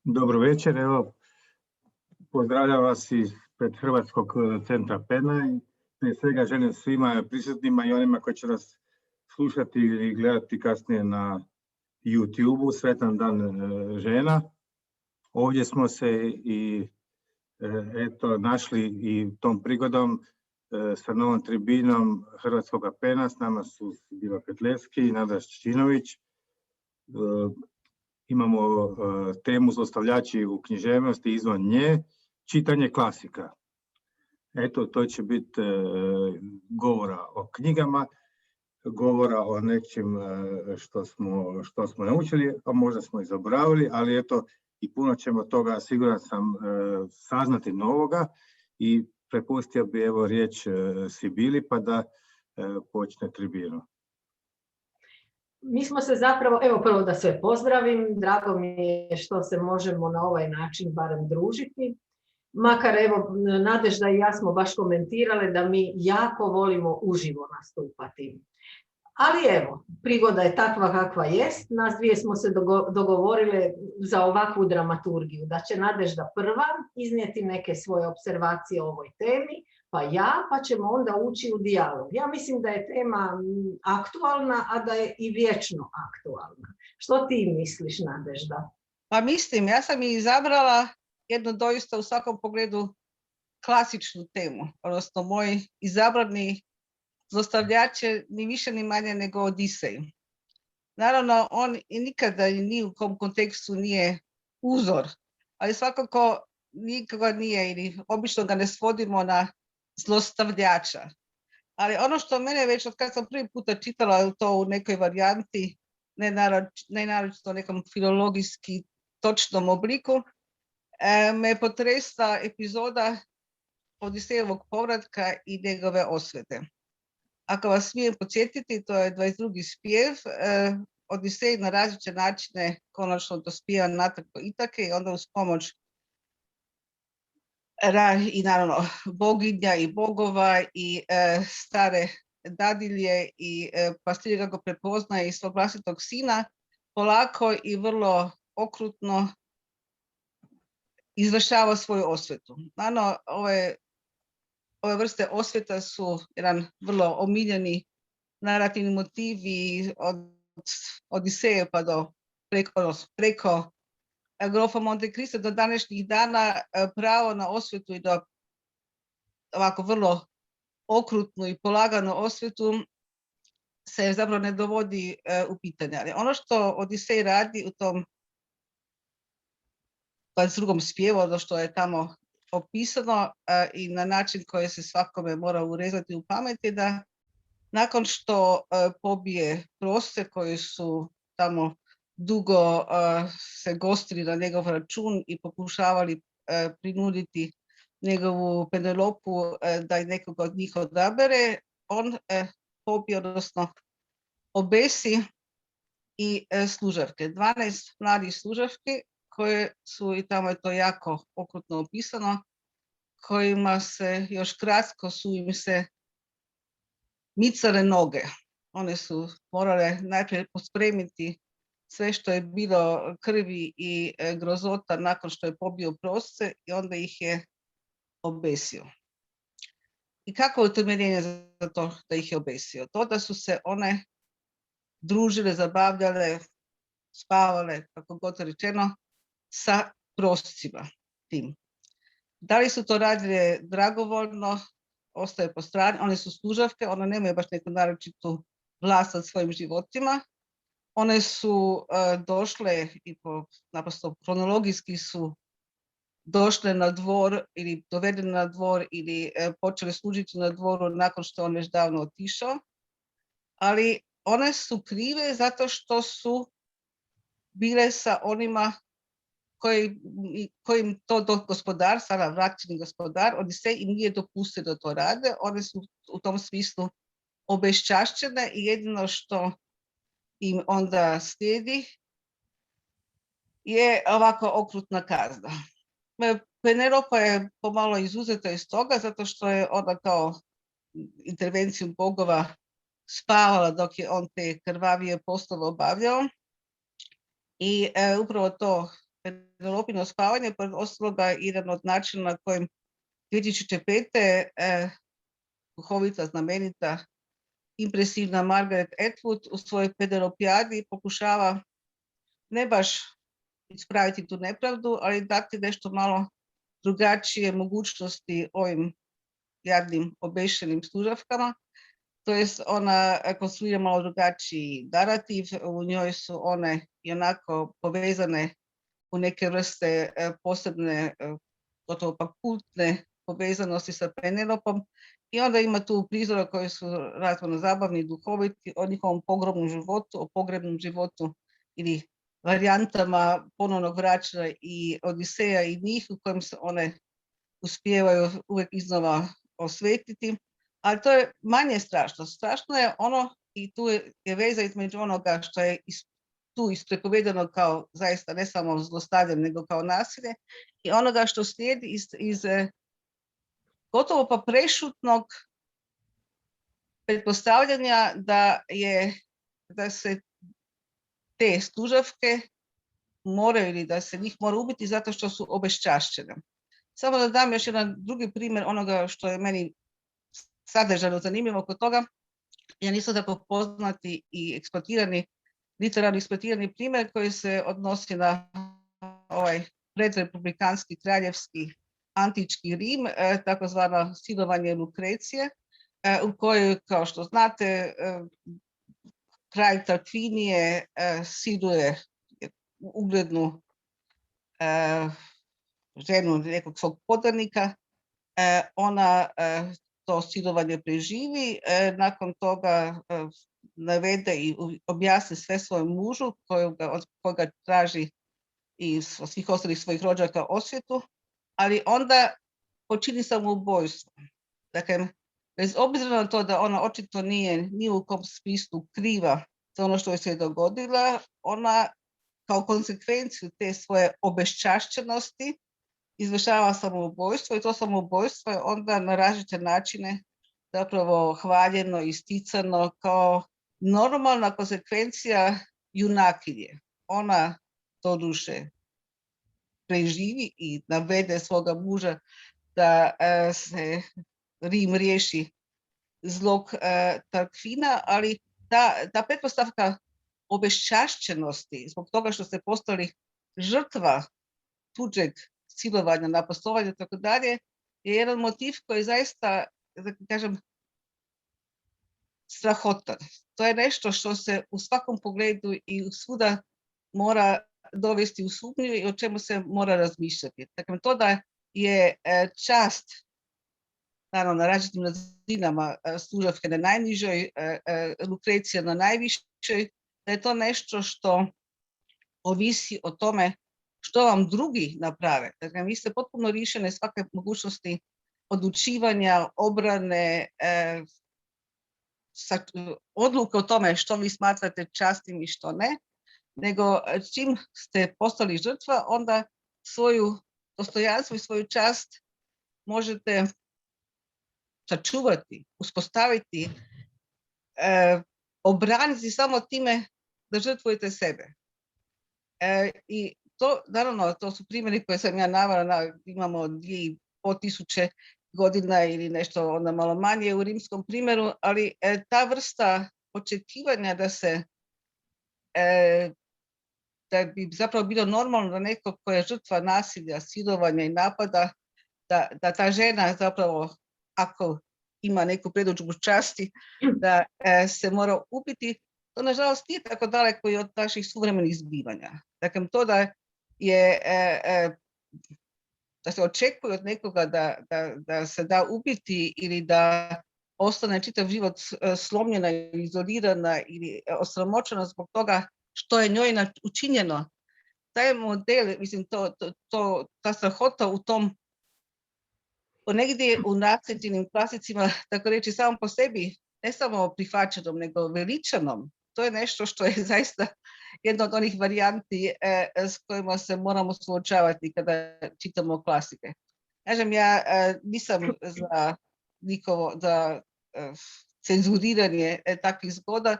Dobro večer, evo, pozdravljam vas ispred Hrvatskog centra PEN-a i prije svega želim svima prisutnima i onima koji će nas slušati ili gledati kasnije na YouTube-u sretan dan žena. Ovdje smo se i našli i tom prigodom sa novom tribinom Hrvatskog PEN-a. S nama su Diva Petlevski i Nada Šćinović. Imamo temu zlostavljači u književnosti i izvan nje, čitanje klasika. Eto, to će biti govora o knjigama, govora o nečem što smo naučili, a možda smo i zaboravili, ali eto, i puno ćemo toga, siguran sam, saznati novoga i prepustio bi evo riječ Sibili pa da počne tribinu. Mi smo se zapravo, evo prvo da sve pozdravim, drago mi je što se možemo na ovaj način barem družiti. Makar evo Nadežda i ja smo baš komentirale da mi jako volimo uživo nastupati. Ali evo, prigoda je takva kakva jest, nas dvije smo se dogovorile za ovakvu dramaturgiju, da će Nadežda prva iznijeti neke svoje observacije o ovoj temi, pa ćemo onda ući u dijalog. Ja mislim da je tema aktualna, a da je i vječno aktualna. Što ti misliš, Nadežda? Pa mislim, ja sam i izabrala jednu doista u svakom pogledu klasičnu temu, odnosno moj izabrani zlostavljač je ni više ni manje nego Odisej. Naravno, on i nikada i ni u kom kontekstu nije uzor, ali svakako nikoga nije ili obično ga ne svodimo na zlostavljača. Ali ono što mene već od kad sam prvi puta čitala to u nekoj varijanti, ne naročito nekom filologijski točnom obliku, me potresla epizoda Odisejevog povratka i njegove osvete. Ako vas smijem podsjetiti, to je 22. spjev. Odisej na različite načine konačno dospijeva natrag do Itake i onda uz pomoć i naravno boginja i bogova i stare dadilje i pastirka ga prepoznaje i svog vlastitog sina, polako i vrlo okrutno izvršava svoju osvetu. Naravno, ove vrste osveta su jedan vrlo omiljeni narativni motiv i od Odiseje pa do preko grofa Monte Cristo do današnjih dana pravo na osvetu i do ovako vrlo okrutnu i polaganu osvetu se zapravo ne dovodi u pitanje. Ali ono što Odisej radi u tom 22. spjevu, ono što je tamo opisano i na način koji se svakome mora urezati u pameti, da nakon što pobije Proste koji su tamo dugo se gostili na njegov račun i pokušavali prinuditi njegovu Penelopu da i nekoga od njih odabere, on pobije, odnosno obesi i služavke. 12 mladih služavki koje su, i tamo je to jako okrutno opisano, kojima se još kratko su im se micale noge. One su morale najprije pospremiti sve što je bilo krvi i grozota nakon što je pobio Prosce i onda ih je obesio. I kako je utemeljenje za to da ih je obesio? To da su se one družile, zabavljale, spavale, kako god rečeno, sa proscima tim. Da li su to radile dragovoljno, ostaje po strani. One su služavke, one nemaju baš neku naročitu vlast nad svojim životima. One su došle i naprosto kronologijski su došle na dvor ili dovedene na dvor ili počele služiti na dvoru nakon što on već davno otišao. Ali one su krive zato što su bile sa onima kojim to gospodar, sada vraćeni gospodar, Odisej im nije dopustio da to rade. One su u tom smislu obeščašćene i jedino što im onda slijedi je ovako okrutna kazna. Penelopa je pomalo izuzeta iz toga zato što je ona kao intervencijom bogova spavala dok je on te krvavije poslove obavljao i upravo to Penelopino spavanje, pored ostaloga jedan od načina na kojem 2005. Duhovita, znamenita, impresivna Margaret Atwood u svojoj Penelopijadi pokušava ne baš ispraviti tu nepravdu, ali dati nešto malo drugačije mogućnosti ovim jadnim obešenim služavkama. To jest ona konstruira malo drugačiji narativ, u njoj su one i onako povezane u neke vrste posebne, gotovo pa kultne povezanosti sa Penelopom i onda ima tu prizora koji su razvojno zabavni i duhoviti o njihovom pogrebnom životu, o pogrebnom životu ili varijantama ponovnog vraćanja i Odiseja i njih u kojem se one uspijevaju uvijek iznova osvetiti. Ali to je manje strašno. Strašno je ono, i tu je veza između onoga što je tu isprepovedano kao zaista ne samo zlostavljanje, nego kao nasilje, i onoga što slijedi iz gotovo pa prešutnog pretpostavljanja da se te služavke moraju ili da se njih mora ubiti zato što su obeščašćene. Samo da dam još jedan drugi primjer onoga što je meni sadržajno zanimljivo kod toga. Ja nisam tako poznati i literarno eksploatirani primjer koji se odnosi na ovaj predrepublikanski kraljevski antički Rim, takozvano silovanje Lukrecije, u kojoj, kao što znate, kralj Tarkvinije siluje uglednu ženu nekog svog podanika. Ona to silovanje preživi, nakon toga navede i objasni sve svojem mužu od koga traži i svih ostalih svojih rođaka osvetu, ali onda počini samoubojstvo. Dakle, bez obzira na to da ona očito nije ni u kom smislu kriva za ono što je se dogodila, ona kao konsekvenciju te svoje obeščašćenosti izvršava samoubojstvo i to samoubojstvo je onda na različite načine zapravo hvaljeno, isticano kao normalna konsekvencija junakinje. Ona doduše preživi i navede svoga muža da se Rim riješi zlog Tarkvina, ali ta pretpostavka obeščašćenosti zbog toga što ste postali žrtva tuđeg silovanja, napastovanja i tako dalje, je jedan motiv koji zaista, da kažem, strahotan. To je nešto što se u svakom pogledu i svuda mora dovesti u sumnju i o čemu se mora razmišljati. Dakle, to da je čast, naravno na različitim razinama, služavke na najnižoj, Lukrecija na najvišoj, da je to nešto što ovisi o tome što vam drugi naprave. Dakle, vi ste potpuno lišene svake mogućnosti odlučivanja, obrane, odluke o tome što vi smatrate častim i što ne, nego čim ste postali žrtva, onda svoju dostojanstvo i svoju čast možete sačuvati, uspostaviti, obraniti samo time da žrtvujete sebe. I to, naravno, to su primjeri koje sam ja navela, imamo 2500 godina ili nešto onda malo manje u rimskom primjeru, ali ta vrsta očekivanja da bi zapravo bilo normalno da neko ko je žrtva nasilja, silovanja i napada, da ta žena zapravo, ako ima neku predodžbu časti, da se mora ubiti, to nažalost nije tako daleko i od naših suvremenih zbivanja. Dakle, to da se očekuje od nekoga da se da ubiti ili da ostane čitav život slomljena, izolirana ili osramoćena zbog toga što je njoj učinjeno. Taj model, mislim, ta strahota u tom, ponegdje u naslijeđenim klasicima, tako reći, samo po sebi, ne samo prihvaćenom, nego veličanom, to je nešto što je zaista jedna od onih varijanti s kojima se moramo suočavati kada čitamo klasike. Kažem, ja nisam za nikovo, za cenzuriranje takvih zgoda,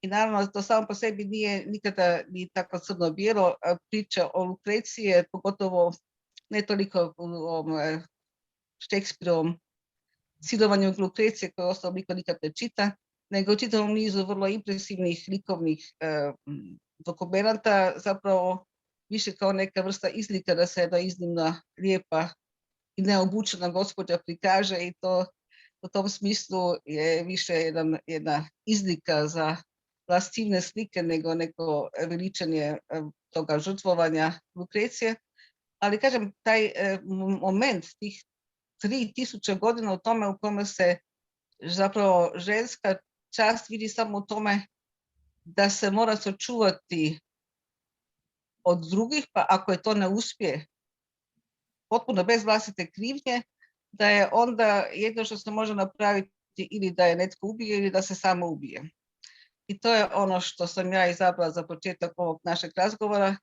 I naravno to samo po sebi nije nikada ni tako crno-bijelo. Priča o Lukreciji je pogotovo ne toliko u ovom Šekspirovom silovanju Lukrecije koje ostalo niko nikad ne čita, nego u čitavom nizu vrlo impresivnih likovnih dokumenata, zapravo više kao neka vrsta izlika da se jedna iznimno lijepa i neobučena gospođa prikaže i to u tom smislu je više jedna izlika za lascivne slike nego neko veličanje toga žrtvovanja Lukrecije. Ali kažem, taj moment tih 3000 godina u tome u kome se zapravo ženska čast vidi samo u tome da se mora sačuvati od drugih, pa ako je to ne uspije, potpuno bez vlastite krivnje, da je onda jedno što se može napraviti ili da je netko ubije ili da se samo ubije. I to je ono što sam ja izabrala za početak ovog našeg razgovora.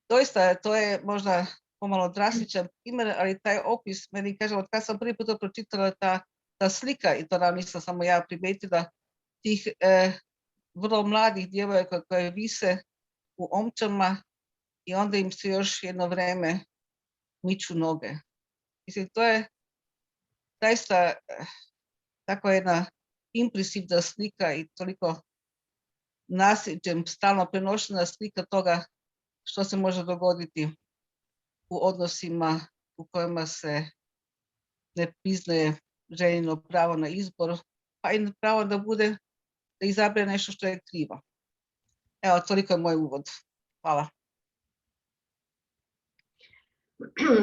Doista, to je možda pomalo drastičan primjer, ali taj opis meni kaže, od kada sam prvi put pročitala ta slika, i to nam nisam samo ja primetila, tih vrlo mladih djevojaka koje vise u omčama i onda im se još jedno vrijeme miču noge. Mislim, to je zaista tako jedna impresivna slika i toliko nasljeđem stalno prenošena slika toga što se može dogoditi u odnosima u kojima se ne priznaje ženino pravo na izbor, pa i pravo da izabere nešto što je krivo. Evo, toliko je moj uvod. Hvala.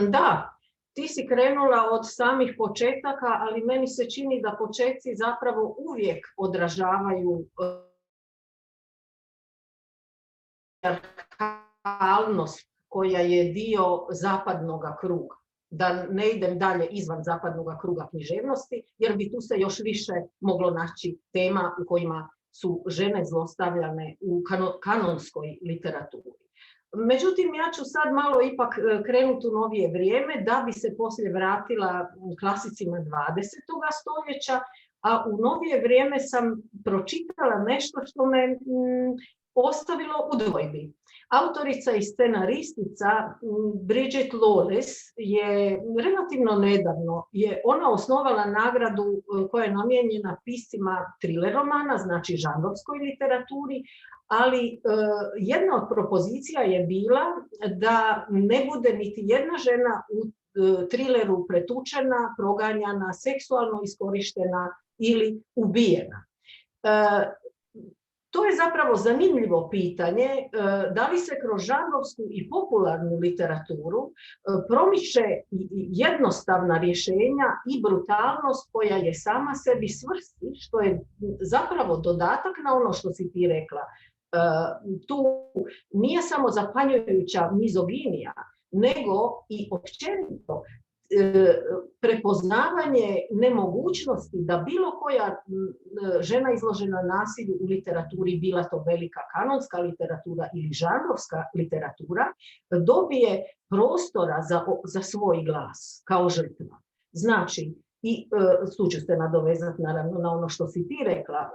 Da, ti si krenula od samih početaka, ali meni se čini da početci zapravo uvijek odražavaju patrijarhalnost koja je dio zapadnog kruga. Da ne idem dalje izvan zapadnog kruga književnosti, jer bi tu se još više moglo naći tema u kojima su žene zlostavljane u kanonskoj literaturi. Međutim, ja ću sad malo ipak krenuti u novije vrijeme da bi se poslije vratila klasicima 20. stoljeća, a u novije vrijeme sam pročitala nešto što me ostavilo u dvojbi. Autorica i scenaristica Bridget Lawless je relativno nedavno ona osnovala nagradu koja je namijenjena piscima thriller romana, znači žanrovskoj literaturi, ali jedna od propozicija je bila da ne bude niti jedna žena u thrilleru pretučena, proganjana, seksualno iskorištena ili ubijena. To je zapravo zanimljivo pitanje, da li se kroz žanrovsku i popularnu literaturu promiče jednostavna rješenja i brutalnost koja je sama sebi svrsi, što je zapravo dodatak na ono što si ti rekla. Tu nije samo zapanjujuća mizoginija, nego i općenito prepoznavanje nemogućnosti da bilo koja žena izložena nasilju u literaturi, bila to velika kanonska literatura ili žanrovska literatura, dobije prostora za svoj glas kao žrtva. Znači, i tu ću se nadovezati naravno na ono što si ti rekla,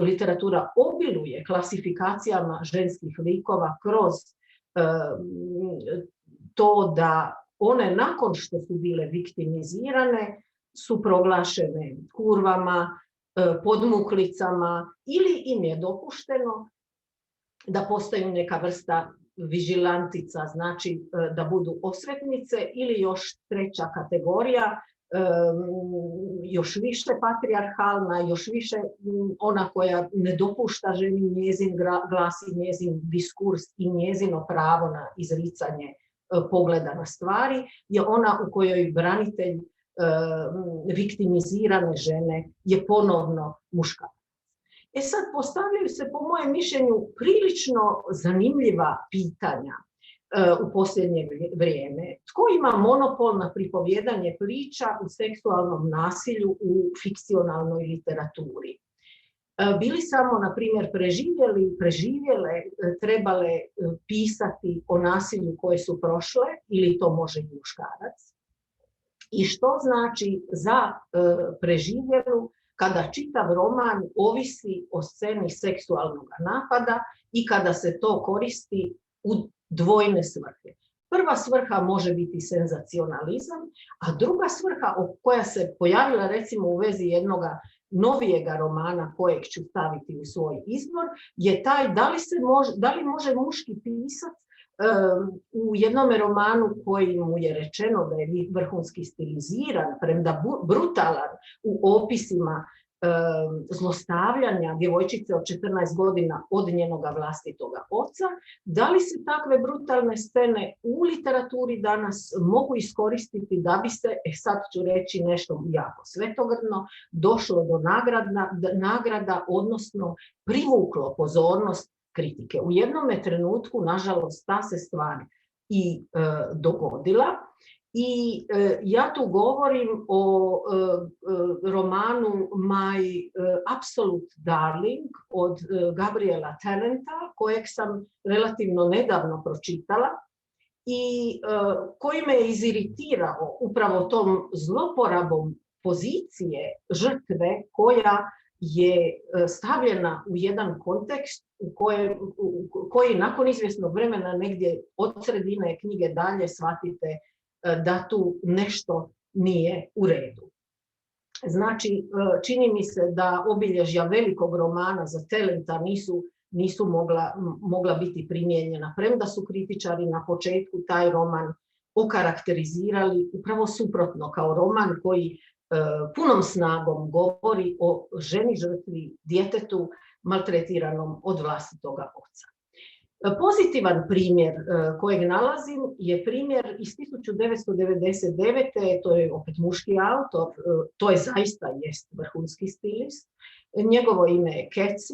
literatura obiluje klasifikacijama ženskih likova kroz to da one nakon što su bile viktimizirane su proglašene kurvama, podmuklicama ili im je dopušteno da postaju neka vrsta vigilantica, znači da budu osvetnice ili još treća kategorija, još više patrijarhalna, još više ona koja ne dopušta ženi njezin glas i njezin diskurs i njezino pravo na izricanje pogleda na stvari, je ona u kojoj branitelj viktimizirane žene je ponovno muškarac. Sad postavljaju se po mojem mišljenju prilično zanimljiva pitanja u posljednje vrijeme. Tko ima monopol na pripovjedanje priča u seksualnom nasilju u fikcionalnoj literaturi? Bili samo, na primjer, preživjele trebale pisati o nasilju koje su prošle, ili to može i muškarac? I što znači za preživjelu kada čitav roman ovisi o sceni seksualnog napada i kada se to koristi u dvojne svrhe. Prva svrha može biti senzacionalizam, a druga svrha koja se pojavila recimo u vezi jednoga novijega romana kojeg ću staviti u svoj izbor je taj da li može muški pisac u jednom romanu koji mu je rečeno da je vrhunski stiliziran, premda brutalan u opisima zlostavljanja djevojčice od 14 godina od njenoga vlastitoga oca, da li se takve brutalne scene u literaturi danas mogu iskoristiti da bi se, sad ću reći nešto jako svetogrno, došlo do nagrada, odnosno privuklo pozornost kritike. U jednome trenutku, nažalost, ta se stvar i dogodila. I ja tu govorim o romanu My Absolute Darling od Gabriela Tallenta, kojeg sam relativno nedavno pročitala i koji me je iziritirao upravo tom zloporabom pozicije žrtve koja je stavljena u jedan kontekst koji nakon izvjesnog vremena negdje od sredine knjige dalje shvatite da tu nešto nije u redu. Znači, čini mi se da obilježja velikog romana za Tallenta nisu mogla biti primijenjena, premda su kritičari na početku taj roman okarakterizirali upravo suprotno, kao roman koji punom snagom govori o ženi žrtvi, djetetu maltretiranom od vlastitoga oca. Pozitivan primjer kojeg nalazim je primjer iz 1999. To je opet muški autor, to je zaista jest vrhunski stilist. Njegovo ime je Keci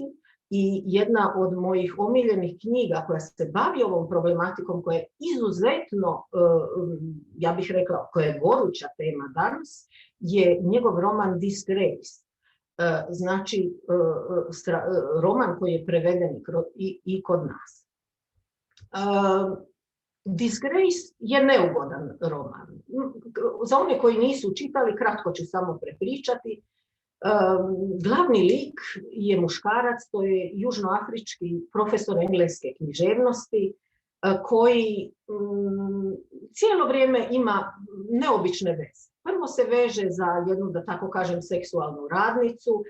i jedna od mojih omiljenih knjiga koja se bavi ovom problematikom, koja je izuzetno, ja bih rekla, koja je goruća tema danas, je njegov roman Disgrace. Znači, roman koji je preveden i kod nas. Disgrace je neugodan roman. Za one koji nisu čitali, kratko ću samo prepričati. Glavni lik je muškarac, to je južnoafrički profesor engleske književnosti, koji cijelo vrijeme ima neobične veze. Prvo se veže za jednu, da tako kažem, seksualnu radnicu,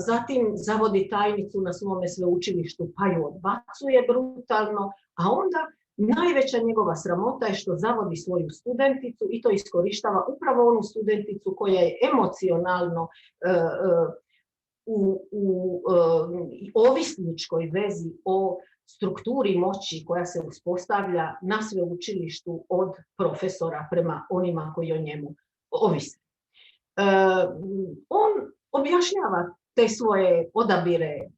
zatim zavodi tajnicu na svome sveučilištu pa ju odbacuje brutalno, a onda najveća njegova sramota je što zavodi svoju studenticu i to iskorištava upravo onu studenticu koja je emocionalno u ovisničkoj vezi o strukturi moći koja se uspostavlja na sveučilištu od profesora prema onima koji o njemu ovise. On objašnjava te svoje odabire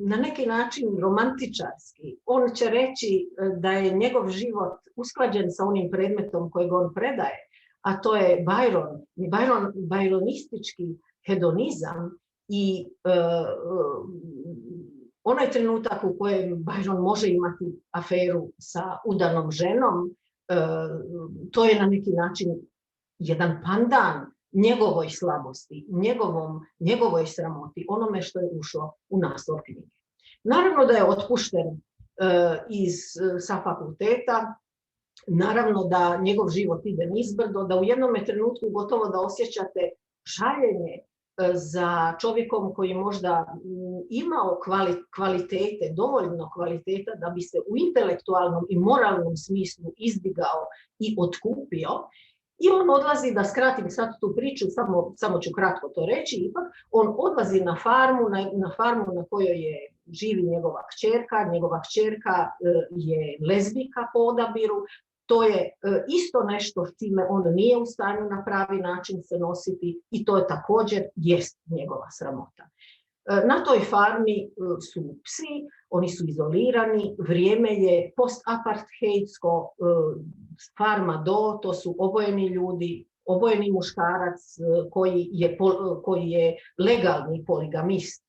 na neki način romantičarski. On će reći da je njegov život usklađen sa onim predmetom kojeg on predaje, a to je byronistički hedonizam i onaj trenutak u kojem Byron može imati aferu sa udanom ženom, to je na neki način jedan pandan njegovoj slabosti, njegovoj sramoti, onome što je ušlo u naslov knjige. Naravno da je otpušten sa fakulteta, naravno da njegov život ide nizbrdo, da u jednom trenutku gotovo da osjećate žaljenje za čovjekom koji možda imao kvalitete, dovoljno kvaliteta da bi se u intelektualnom i moralnom smislu izdigao i otkupio. I on odlazi, da skratim sad tu priču, samo ću kratko to reći, ipak, on odlazi na farmu na kojoj živi njegova kćerka je lezbijka po odabiru. To je isto što s čime on nije u stanju na pravi način se nositi i to je također jest njegova sramota. Na toj farmi su psi, oni su izolirani, vrijeme je post-apartheidsko, farma to su obojeni ljudi, obojeni muškarac koji je legalni poligamist.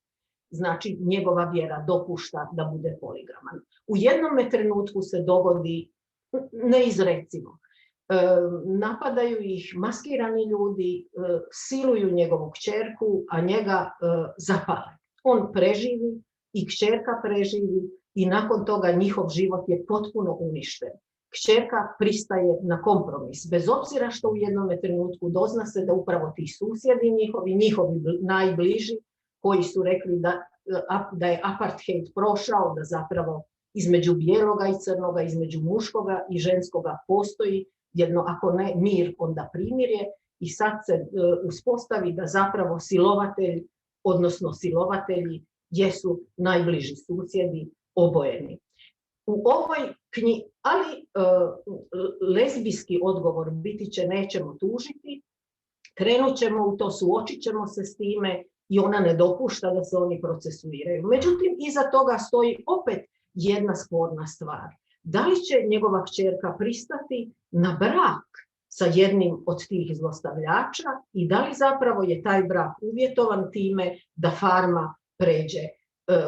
Znači, njegova vjera dopušta da bude poligaman. U jednom trenutku se dogodi neizrecivo. napadaju ih maskirani ljudi, siluju njegovu kćerku, a njega zapale. On preživi i kćerka preživi i nakon toga njihov život je potpuno uništen. Kćerka pristaje na kompromis, bez obzira što u jednom trenutku dozna se da upravo ti susjedi njihovi najbliži, koji su rekli da je apartheid prošao, da zapravo između bijeloga i crnoga, između muškoga i ženskoga postoji jedno, ako ne mir, onda primirje, i sad se uspostavi da zapravo silovatelj, odnosno silovatelji, jesu najbliži susjedi obojeni. U ovoj knjizi, ali lezbijski odgovor biti će nećemo tužiti, krenut ćemo u to, suočit ćemo se s time i ona ne dopušta da se oni procesuiraju. Međutim, iza toga stoji opet jedna sporna stvar. Da li će njegova kćerka pristati na brak sa jednim od tih zlostavljača i da li zapravo je taj brak uvjetovan time da farma pređe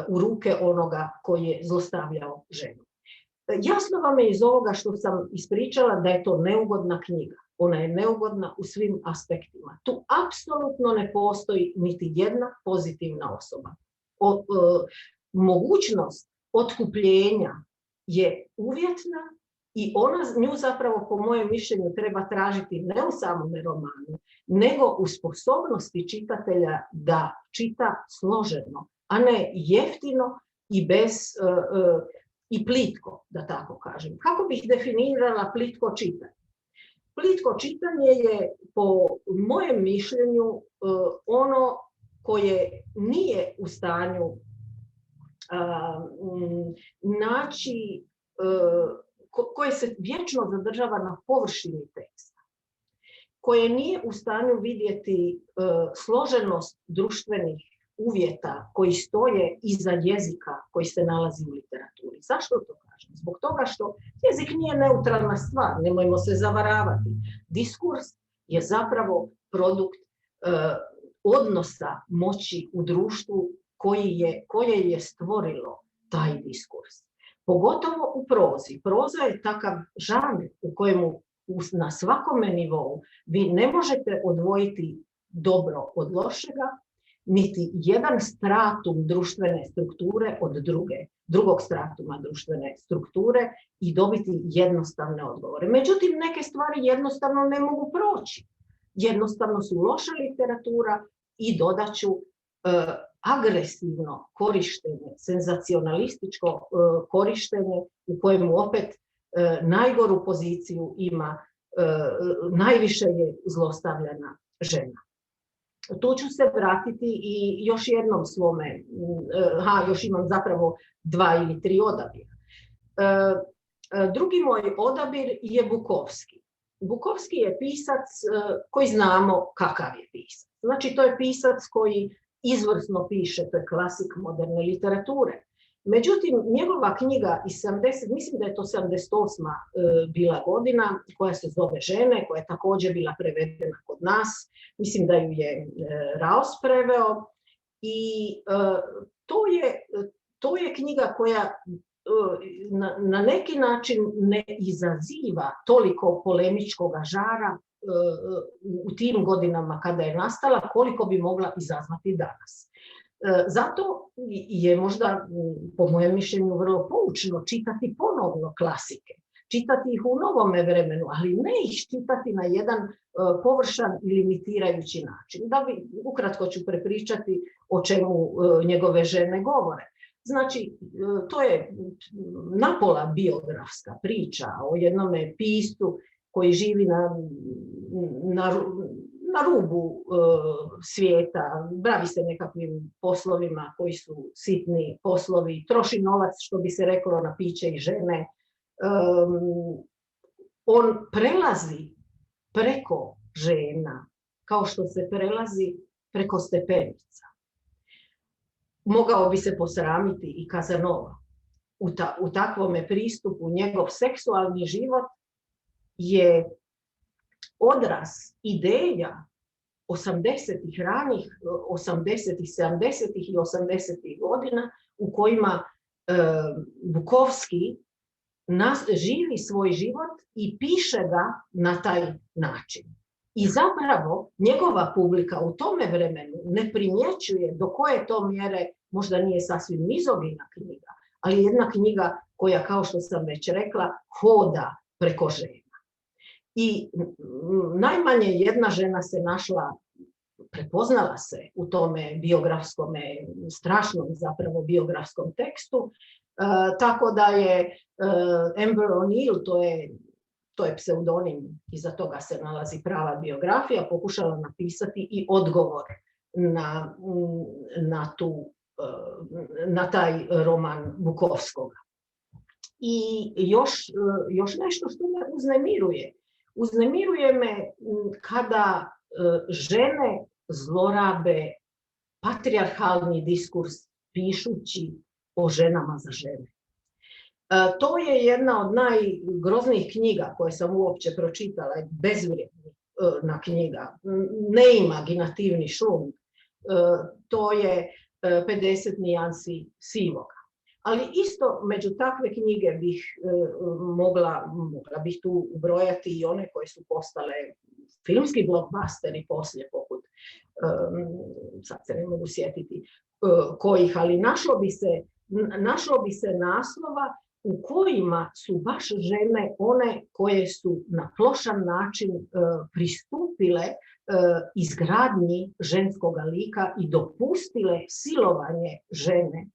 u ruke onoga koji je zlostavljao ženu. Jasno vam je iz ovoga što sam ispričala da je to neugodna knjiga. Ona je neugodna u svim aspektima. Tu apsolutno ne postoji niti jedna pozitivna osoba. Mogućnost otkupljenja je uvjetna i nju zapravo po mojem mišljenju treba tražiti ne u samome romanu, nego u sposobnosti čitatelja da čita složeno, a ne jeftino i i plitko, da tako kažem. Kako bih definirala plitko čitanje? Plitko čitanje je po mojem mišljenju ono koje nije u stanju naći, koje se vječno zadržava na površini teksta, koje nije u stanju vidjeti složenost društvenih uvjeta koji stoje iza jezika koji se nalazi u literaturi. Zašto to kažem? Zbog toga što jezik nije neutralna stvar, nemojmo se zavaravati. Diskurs je zapravo produkt odnosa moći u društvu koje je stvorilo taj diskurs. Pogotovo u prozi. Proza je takav žanr u kojemu na svakome nivou vi ne možete odvojiti dobro od lošega, niti jedan stratum društvene strukture od drugog stratuma društvene strukture i dobiti jednostavne odgovore. Međutim, neke stvari jednostavno ne mogu proći. Jednostavno su loša literatura i dodaću agresivno korištenje, senzacionalističko korištenje u kojemu opet najgoru poziciju ima, najviše je zlostavljana žena. Tu ću se vratiti i još jednom svome, još imam zapravo 2 ili 3 odabira. Drugi moj odabir je Bukovski. Bukovski je pisac koji znamo kakav je pisac. Znači, to je pisac koji izvrsno piše, to je klasik moderne literature. Međutim, njegova knjiga iz 70, mislim da je to 78. Bila godina, koja se zove Žene, koja je također bila prevedena kod nas, mislim da ju je Raos preveo, i to je knjiga koja na neki način ne izaziva toliko polemičkog žara u tim godinama kada je nastala, koliko bi mogla izazvati danas. Zato je možda, po mojem mišljenju, vrlo poučno čitati ponovno klasike, čitati ih u novome vremenu, ali ne ih čitati na jedan površan i limitirajući način. Ukratko ću prepričati o čemu njegove žene govore. Znači, to je napola biografska priča o jednome piscu koji živi na rubu svijeta, bavi se nekakvim poslovima koji su sitni poslovi, troši novac, što bi se reklo, na piće i žene. On prelazi preko žena kao što se prelazi preko stepenica. Mogao bi se posramiti i Casanova. U takvome pristupu njegov seksualni život je odraz ideja 80-ih, ranih 80-ih, 70-ih i 80-ih godina u kojima Bukovski živi svoj život i piše ga na taj način. I zapravo njegova publika u tome vremenu ne primjećuje do koje to mjere, možda nije sasvim mizogina knjiga, ali jedna knjiga koja, kao što sam već rekla, hoda preko žena. I najmanje jedna žena se našla, prepoznala se u tome biografskom, strašnom zapravo biografskom tekstu, tako da je Amber O'Neill, to je pseudonim, iza toga se nalazi prava biografija, pokušala napisati i odgovor na taj roman Bukovskoga. I još nešto što me uznemiruje. Uznemiruje me kada žene zlorabe patrijarhalni diskurs pišući o ženama za žene. To je jedna od najgroznijih knjiga koje sam uopće pročitala, bezvrijedna knjiga, neimaginativni šum. To je 50 nijansi sivoga. Ali isto među takve knjige mogla bih tu ubrojati i one koje su postale filmski blockbusteri poslije, poput, sad se ne mogu sjetiti kojih, ali našlo bi se naslova u kojima su baš žene one koje su na plošan način pristupile izgradnji ženskoga lika i dopustile silovanje žene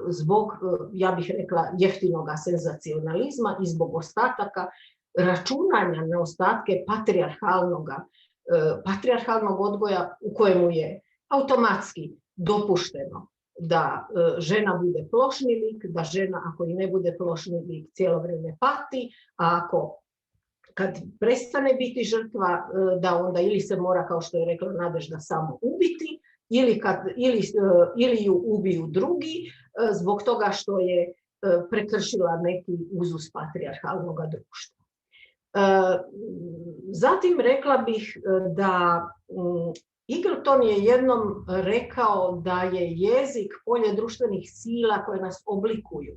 zbog, ja bih rekla, jeftinoga senzacionalizma i zbog ostataka računanja na ostatke patrijarhalnog odgoja u kojemu je automatski dopušteno da žena bude plošni lik, da žena ako i ne bude plošni lik cijelo vrijeme pati, a kad prestane biti žrtva, da onda ili se mora, kao što je rekla Nadežda, samo ubiti, ili ju ubiju drugi zbog toga što je prekršila neki uzus patrijarhalnog društva. Zatim rekla bih da Eagleton je jednom rekao da je jezik polje društvenih sila koje nas oblikuju.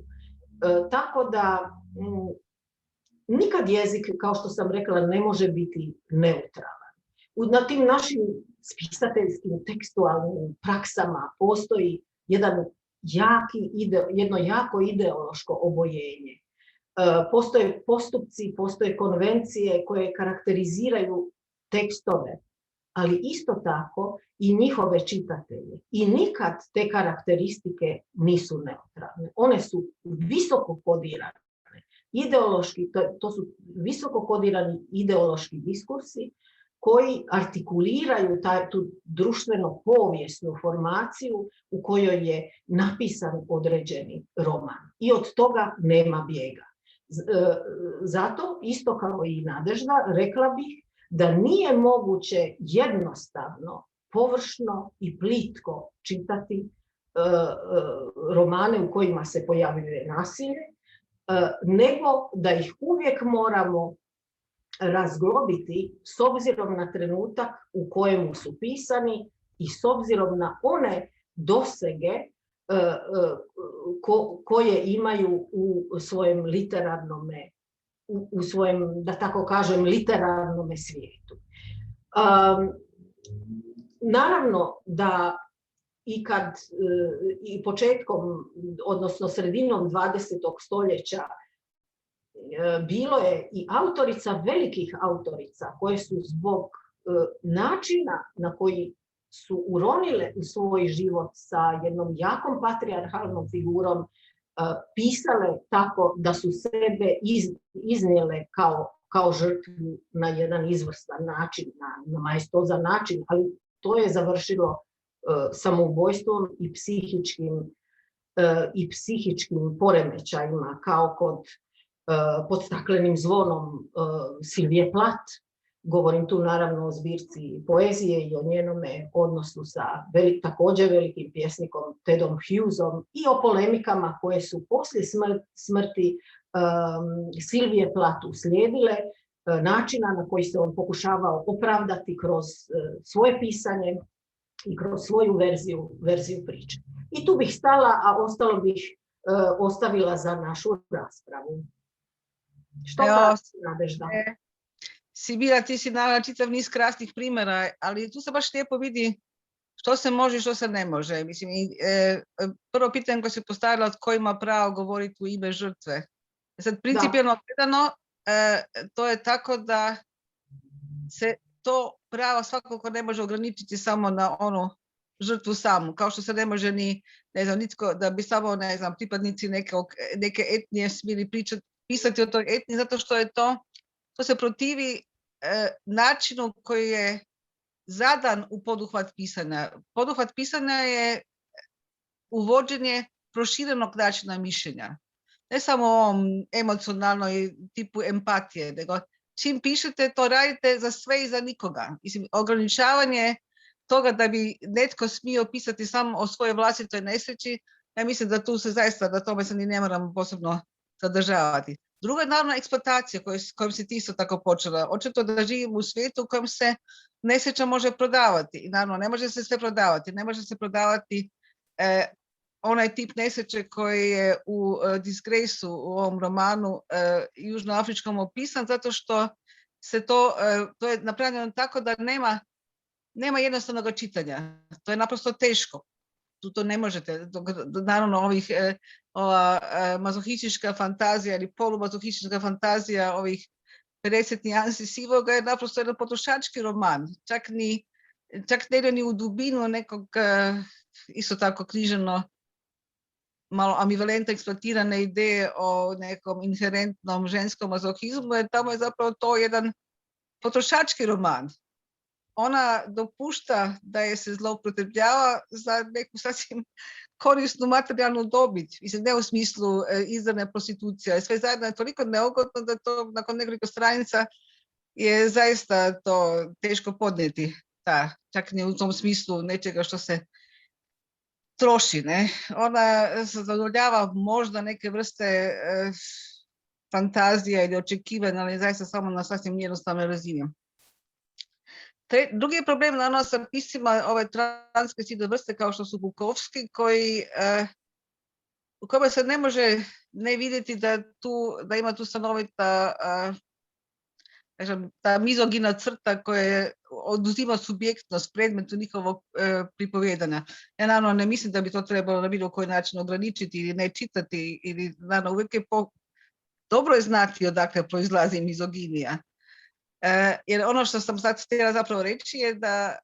Tako da nikad jezik, kao što sam rekla, ne može biti neutralan. Na tim našim spisateljskim tekstualnim praksama postoji jedno jako ideološko obojenje. Postoje postupci, postoje konvencije koje karakteriziraju tekstove, ali isto tako i njihove čitatelje. I nikad te karakteristike nisu neutralne. One su visoko kodirane. Ideološki, to su visoko kodirani ideološki diskursi koji artikuliraju tu društveno-povijesnu formaciju u kojoj je napisan određeni roman. I od toga nema bijega. Zato, isto kao i Nadežda, rekla bih da nije moguće jednostavno, površno i plitko čitati romane u kojima se pojavljuje nasilje, nego da ih uvijek moramo razglobiti s obzirom na trenutak u kojemu su pisani i s obzirom na one dosege koje imaju u svojem literarnome, u svojem, da tako kažem, literarnome svijetu. Naravno da i početkom, odnosno sredinom 20. stoljeća bilo je i velikih autorica koje su zbog načina na koji su uronile u svoj život sa jednom jakom patrijarhalnom figurom, pisale tako da su sebe iznijele kao žrtvu na jedan izvrstan način, na majstozan način, ali to je završilo samoubojstvom i psihičkim poremećajima, kao pod staklenim zvonom Silvije Plath. Govorim tu naravno o zbirci poezije i o njenome odnosu sa također velikim pjesnikom Tedom Hughesom i o polemikama koje su poslije smrti Silvije Plath uslijedile, načina na koji se on pokušavao opravdati kroz svoje pisanje i kroz svoju verziju priče. I tu bih stala, a ostalo bih ostavila za našu raspravu. Što Evo, kaže Nadežda? Sibira, ti si navela čitav niz krasnih primjera, ali tu se baš lijepo vidi što se može i što se ne može. Mislim, prvo pitanje koje se postavila, tko ima pravo govoriti u ime žrtve. Sad, principijelno gledano, to je tako da se to pravo svakako ne može ograničiti samo na onu žrtvu samu, kao što se ne može ni, ne znam, nitko da bi samo, ne znam, pripadnici neke etnije smjeli pisati o toj etniji, zato što je to se protivi načinu koji je zadan u poduhvat pisanja. Poduhvat pisanja je uvođenje proširenog načina mišljenja. Ne samo ovom emocionalnoj tipu empatije, nego čim pišete, to radite za sve i za nikoga. Mislim, ograničavanje toga da bi netko smio pisati samo o svojoj vlastitoj nesreći, ja mislim da tu se zaista, da tome se ni ne moramo posebno zadržavati. Druga je naravno eksploatacija kojom se ti isto tako počela. Očito da živimo u svijetu u kojem se nesreća može prodavati. I naravno, ne može se sve prodavati. Ne može se prodavati onaj tip nesreće koji je u Disgrace-u, u ovom romanu južnoafričkom opisan, zato što se to je napravljeno tako da nema jednostavnog čitanja. To je naprosto teško. To ne možete. Naravno, ova mazohistička fantazija ili polumazohistička fantazija ovih 50 nijansi sivoga je naprosto jedan potrošački roman. Čak ne ide ni u dubinu nekog isto tako književno malo ambivalentno eksploatirane ideje o nekom inherentnom ženskom mazohizmu, jer tamo je zapravo to jedan potrošački roman. Ona dopušta da je se zloupotrebljava za neku sasvim korisnu materijalnu dobit. Mislim, ne u smislu izdane prostitucije. Sve zajedno je toliko neugodno da to nakon nekoliko stranica je zaista to teško podnijeti. Čak ne u tom smislu nečega što se troši. Ne? Ona zadovoljava možda neke vrste fantazija ili očekivanja, ali zaista samo na sasvim jednostavnoj razini. Drugi je problem naravno sa piscima ove transgresivne vrste kao što su Bukovski, u kojima se ne može ne vidjeti da ima tu stanovita ta mizogina crta koja oduzima subjektnost predmetu njihovog pripovjedanja. Ja naravno ne mislim da bi to trebalo na bilo koji način ograničiti ili ne čitati, ili naravno uvijek je dobro je znati odakle proizlazi mizoginija. Jer ono što sam sad htjela zapravo reći je da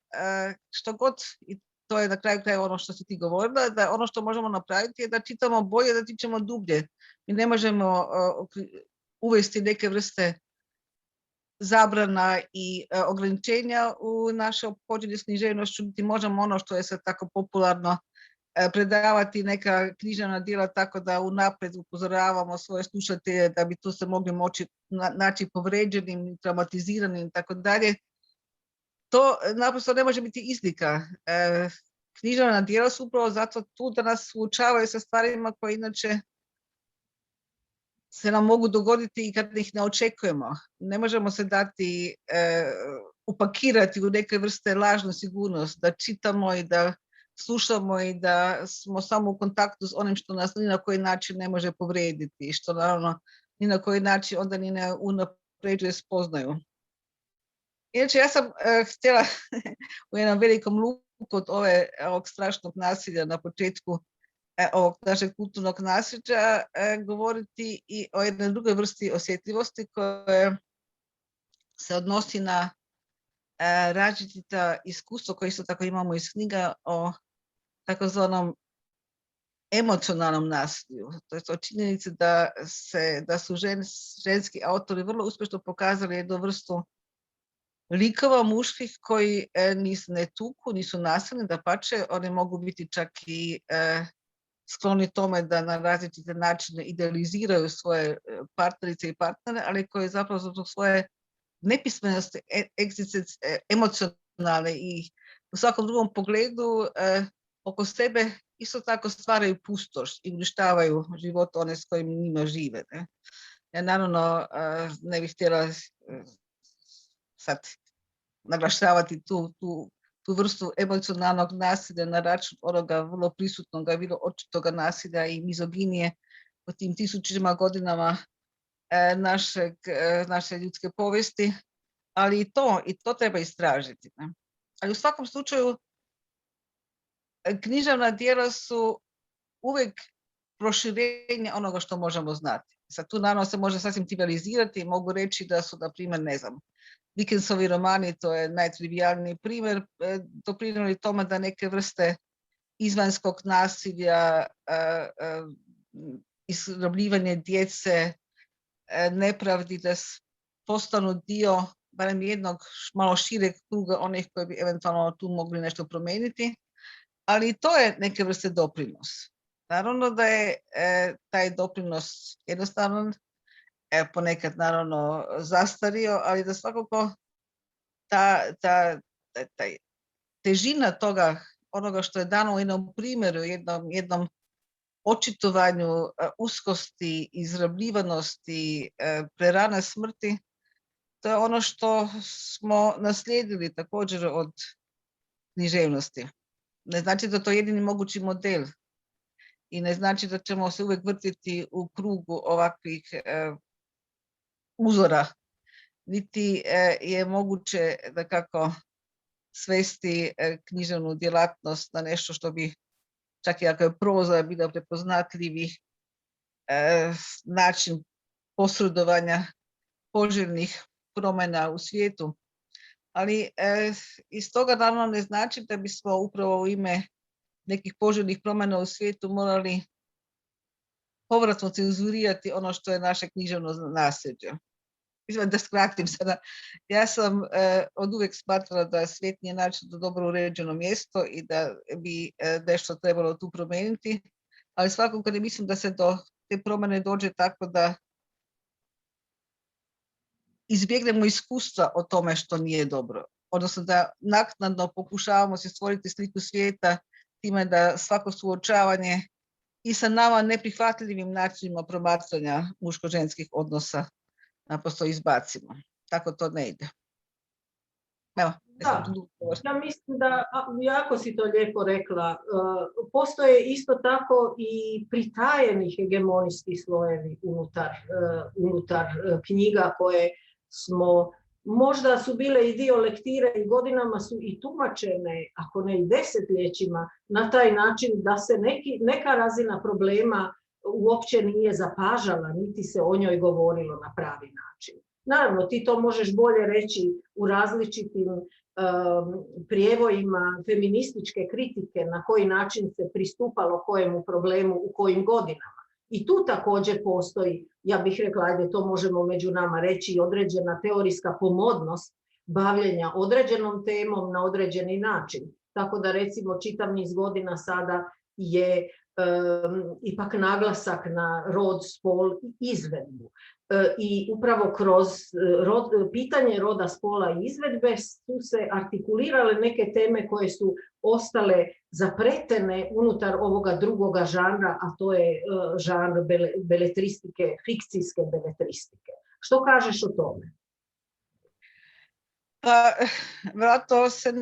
što god, i to je na kraju kraja ono što si ti govorila, da ono što možemo napraviti je da čitamo bolje, da čitamo dublje. Mi ne možemo uvesti neke vrste zabrana i ograničenja u naše ophođenje s književnošću, niti možemo ono što je sad tako popularno predavati neka književna djela tako da unaprijed upozoravamo svoje slušatelje da bi tu se mogli naći povređenim, traumatiziranim i tako dalje. To naprosto ne može biti izlika. Književna djela su upravo zato tu da nas suočavaju sa stvarima koje inače se nam mogu dogoditi i kad ih ne očekujemo. Ne možemo se dati upakirati u neke vrste lažnu sigurnost, da čitamo i da slušamo i da smo samo u kontaktu s onim što nas ni na koji način ne može povrijediti, što naravno ni na koji način onda ni ne unapređuje spoznaju. Inače, ja sam htjela u jednom velikom luku od ovog strašnog nasilja na početku ovog našeg kulturnog nasljeđa govoriti i o jednoj drugoj vrsti osjetljivosti koja se odnosi na različita iskustva koje isto tako imamo iz knjiga o takozvanom emocionalnom nasilju. To je to činjenica da su ženski autori vrlo uspješno pokazali jednu vrstu likova muških koji ne tuku, nisu nasilni, dapače, oni mogu biti čak i skloni tome da na različite načine idealiziraju svoje partnerice i partnere, ali koji zapravo zbog svoje nepismenosti, emocionalne i u svakom drugom pogledu oko sebe isto tako stvaraju pustoš i uništavaju život one s kojim njima žive. Ne? Ja naravno ne bih htjela sad naglašavati tu tu vrstu emocionalnog nasilja na račun onoga vrlo prisutnog, vrlo očitoga nasilja i mizoginije u tim tisućima godinama naše ljudske povijesti, ali i to treba istražiti. Ne? Ali u svakom slučaju književna djela su uvijek proširenje onoga što možemo znati. Sad tu naravno se može sasvim trivializirati i mogu reći da su, na primjer, ne znam, Dickensovi romani, to je najtrivijalniji primjer, doprinijeli tome da neke vrste izvanjskog nasilja, izrabljivanje djece, nepravdi, da postanu dio barem jednog malo šireg kruga onih koji bi eventualno tu mogli nešto promijeniti, ali to je neke vrste doprinos. Naravno da je taj doprinos jednostavan, ponekad naravno zastario, ali da svakako ta težina toga, onoga što je dano u jednom primjeru, jednom očitovanju uskosti, izrabljivanosti, prerane smrti, to je ono što smo naslijedili također od književnosti. Ne znači da to je jedini mogući model i ne znači da ćemo se uvijek vrtiti u krugu ovakvih uzora, niti je moguće da kako svesti književnu djelatnost na nešto što bi, čak i ako je proza, bila prepoznatljivi način posredovanja poželjnih promjena u svijetu. Ali iz toga naravno ne znači da bismo upravo u ime nekih poželjnih promjena u svijetu morali povratno cenzurirati ono što je naše književno nasljeđe. Mislim da skratim sada. Ja sam od uvijek smatrala da svijet nije način dobro uređeno mjesto i da bi nešto trebalo tu promijeniti, ali svakako ne mislim da se do te promjene dođe tako da izbjegnemo iskustva o tome što nije dobro. Odnosno da naknadno pokušavamo se stvoriti sliku svijeta time da svako suočavanje i sa nama neprihvatljivim načinima promatranja muško-ženskih odnosa naprosto izbacimo. Tako to ne ide. Evo, ja mislim da, jako si to lijepo rekla, postoje isto tako i pritajeni hegemonijski slojevi unutar knjiga koje smo, možda su bile i dio lektire i godinama su i tumačene, ako ne i desetljećima, na taj način da se neka razina problema uopće nije zapažala, niti se o njoj govorilo na pravi način. Naravno, ti to možeš bolje reći u različitim prijevojima feminističke kritike, na koji način se pristupalo kojemu problemu u kojim godinama. I tu također postoji, ja bih rekla, ajde to možemo među nama reći, određena teorijska pomodnost bavljenja određenom temom na određeni način. Tako da recimo čitav niz godina sada je ipak naglasak na rod, spol i izvedbu. I upravo kroz pitanje roda, spola i izvedbe su se artikulirale neke teme koje su ostale zapretene unutar ovoga drugoga žanra, a to je žanr beletristike, fikcijske beletristike. Što kažeš o tome? Pa, vjerojatno se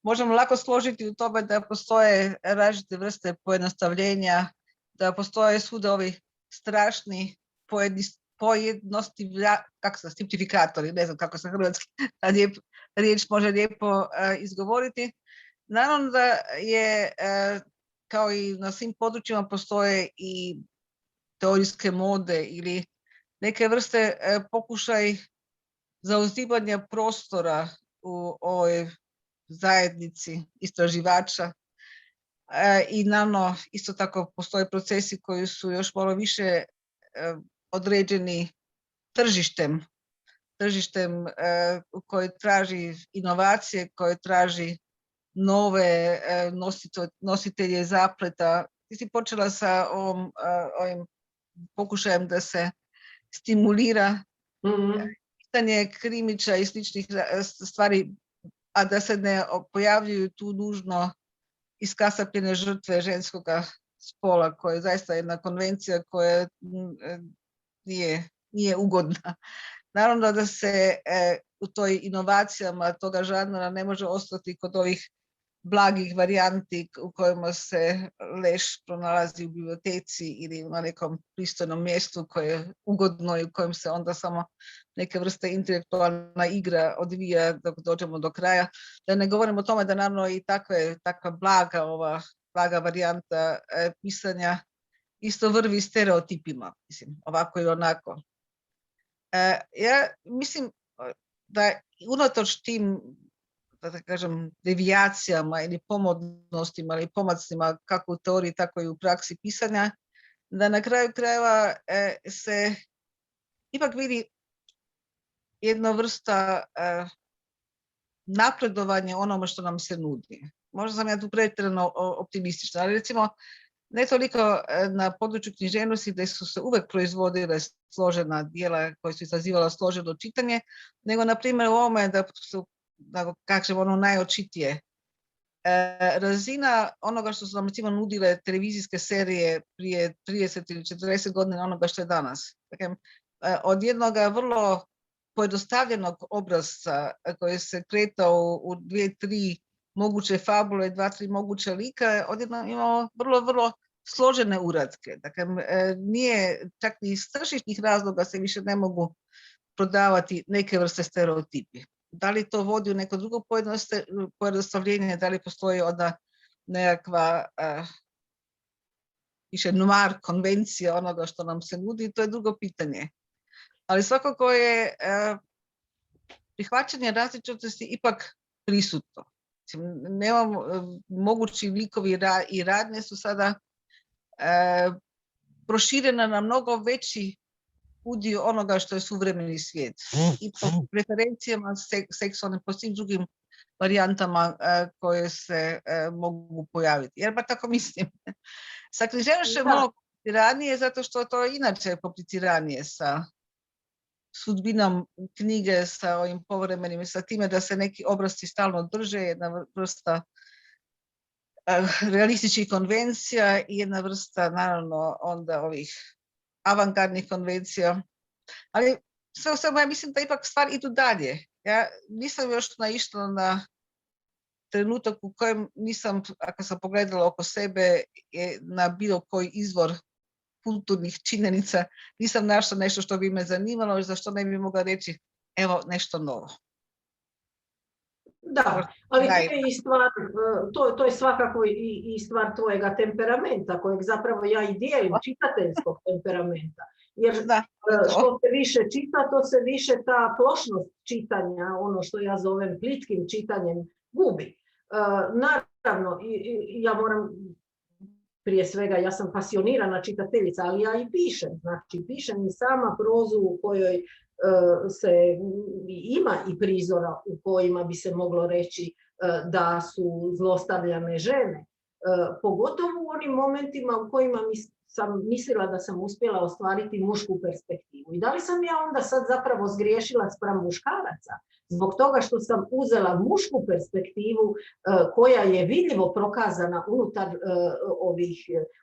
možemo lako složiti u tome da postoje različite vrste pojednostavljenja, da postoje svuda ovi strašni simplifikatori, ne znam kako se hrvatski riječ može lijepo izgovoriti. Naravno da je, kao i na svim područjima, postoje i teorijske mode ili neke vrste pokušaj zauzimanja prostora u ovoj zajednici istraživača. I naravno isto tako postoje procesi koji su još malo više određeni tržištem koji traži inovacije, koji traži nove nositelje zapleta. Ti si počela sa ovim pokušajem da se stimulira pitanje krimića i sličnih stvari, a da se ne pojavljuju tu nužno iskasapljene žrtve ženskog spola, koja je zaista jedna konvencija koja nije ugodna. Naravno da se u toj inovacijama toga žanra ne može ostati kod ovih blagih varijanti u kojima se leš pronalazi u biblioteci ili na nekom pristojnom mjestu koje je ugodno i u kojem se onda samo neke vrste intelektualna igra odvija dok dođemo do kraja. Da ne govorim o tome da naravno i takva blaga varijanta pisanja isto vrvi stereotipima, mislim, ovako i onako. Ja mislim da unatoč tim, da kažem, devijacijama ili pomodnostima ili pomacima kako u teoriji, tako i u praksi pisanja, da na kraju krajeva se ipak vidi jedna vrsta napredovanja onome što nam se nudi. Možda sam ja tu pretjerano optimistična, ali recimo ne toliko na području književnosti gdje su se uvek proizvodile složena djela koja su izazivala složeno čitanje, nego na primjer u ovome da su, da kažem, ono najočitije. Razina onoga što su nam recimo nudile televizijske serije prije 30 ili 40 godina onoga što je danas. Dakle, od jednog vrlo pojednostavljenog obrazca koji se kretao u 2-3 moguće fabule, 2-3 moguća lika, odjednom imamo vrlo složene uratke. Dakle, nije, čak ni iz tržišnih razloga se više ne mogu prodavati neke vrste stereotipi. Da li to vodi u neko drugo pojednostavljenje, da li postoji onda nekakva više noir konvencija onoga što nam se nudi, to je drugo pitanje. Ali svakako je prihvaćanje različitosti ipak prisutno. Mogući likovi i radnje su sada proširena na mnogo veći udio onoga što je suvremeni svijet. I po preferencijama seksualnim, po svim drugim varijantama koje se mogu pojaviti. Jer ba tako mislim. Sa književnošću je malo kompliciranije zato što to je inače kompliciranije sa sudbinom knjige, sa ovim povremenim i sa time da se neki obrazci stalno drže, jedna vrsta realističkih konvencija i jedna vrsta naravno onda ovih avangardnih konvencija. Ali sve u svemu ja mislim da ipak stvari idu dalje. Ja nisam još naišla na trenutak u kojem nisam, ako sam pogledala oko sebe na bilo koji izvor kulturnih činjenica, nisam našla nešto što bi me zanimalo i za što ne bi mogla reći evo nešto novo. Da, ali to je i stvar, to je svakako i stvar tvojega temperamenta, kojeg zapravo ja i dijelim, čitateljskog temperamenta. Jer što se više čita, to se više ta plošnost čitanja, ono što ja zovem plitkim čitanjem, gubi. Naravno, ja moram, prije svega, ja sam pasionirana čitateljica, ali ja i pišem. Znači, pišem i sama prozu u kojoj se ima i prizora u kojima bi se moglo reći da su zlostavljane žene. Pogotovo u onim momentima u kojima sam mislila da sam uspjela ostvariti mušku perspektivu. I da li sam ja onda sad zapravo zgriješila spram muškaraca? Zbog toga što sam uzela mušku perspektivu koja je vidljivo prokazana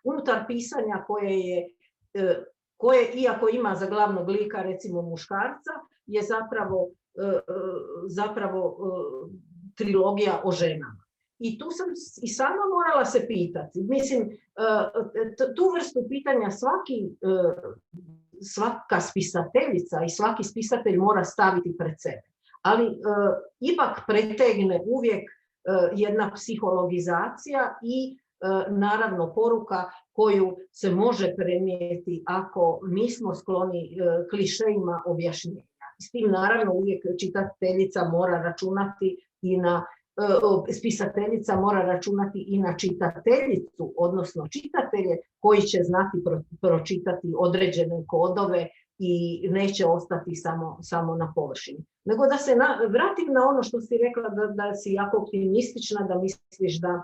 unutar pisanja koje, iako ima za glavnog lika recimo muškarca, je zapravo trilogija o ženama. I tu sam i sama morala se pitati. Mislim, tu vrstu pitanja svaka spisateljica i svaki spisatelj mora staviti pred sebe. Ali ipak pretegne uvijek jedna psihologizacija i naravno poruka koju se može prenijeti ako nismo skloni klišejima objašnjenja. S tim naravno uvijek čitateljica mora računati i na spisateljica mora računati i na čitateljicu, odnosno čitatelje koji će znati pročitati određene kodove i neće ostati samo na površini. Nego da se vratim na ono što si rekla da si jako optimistična, da misliš da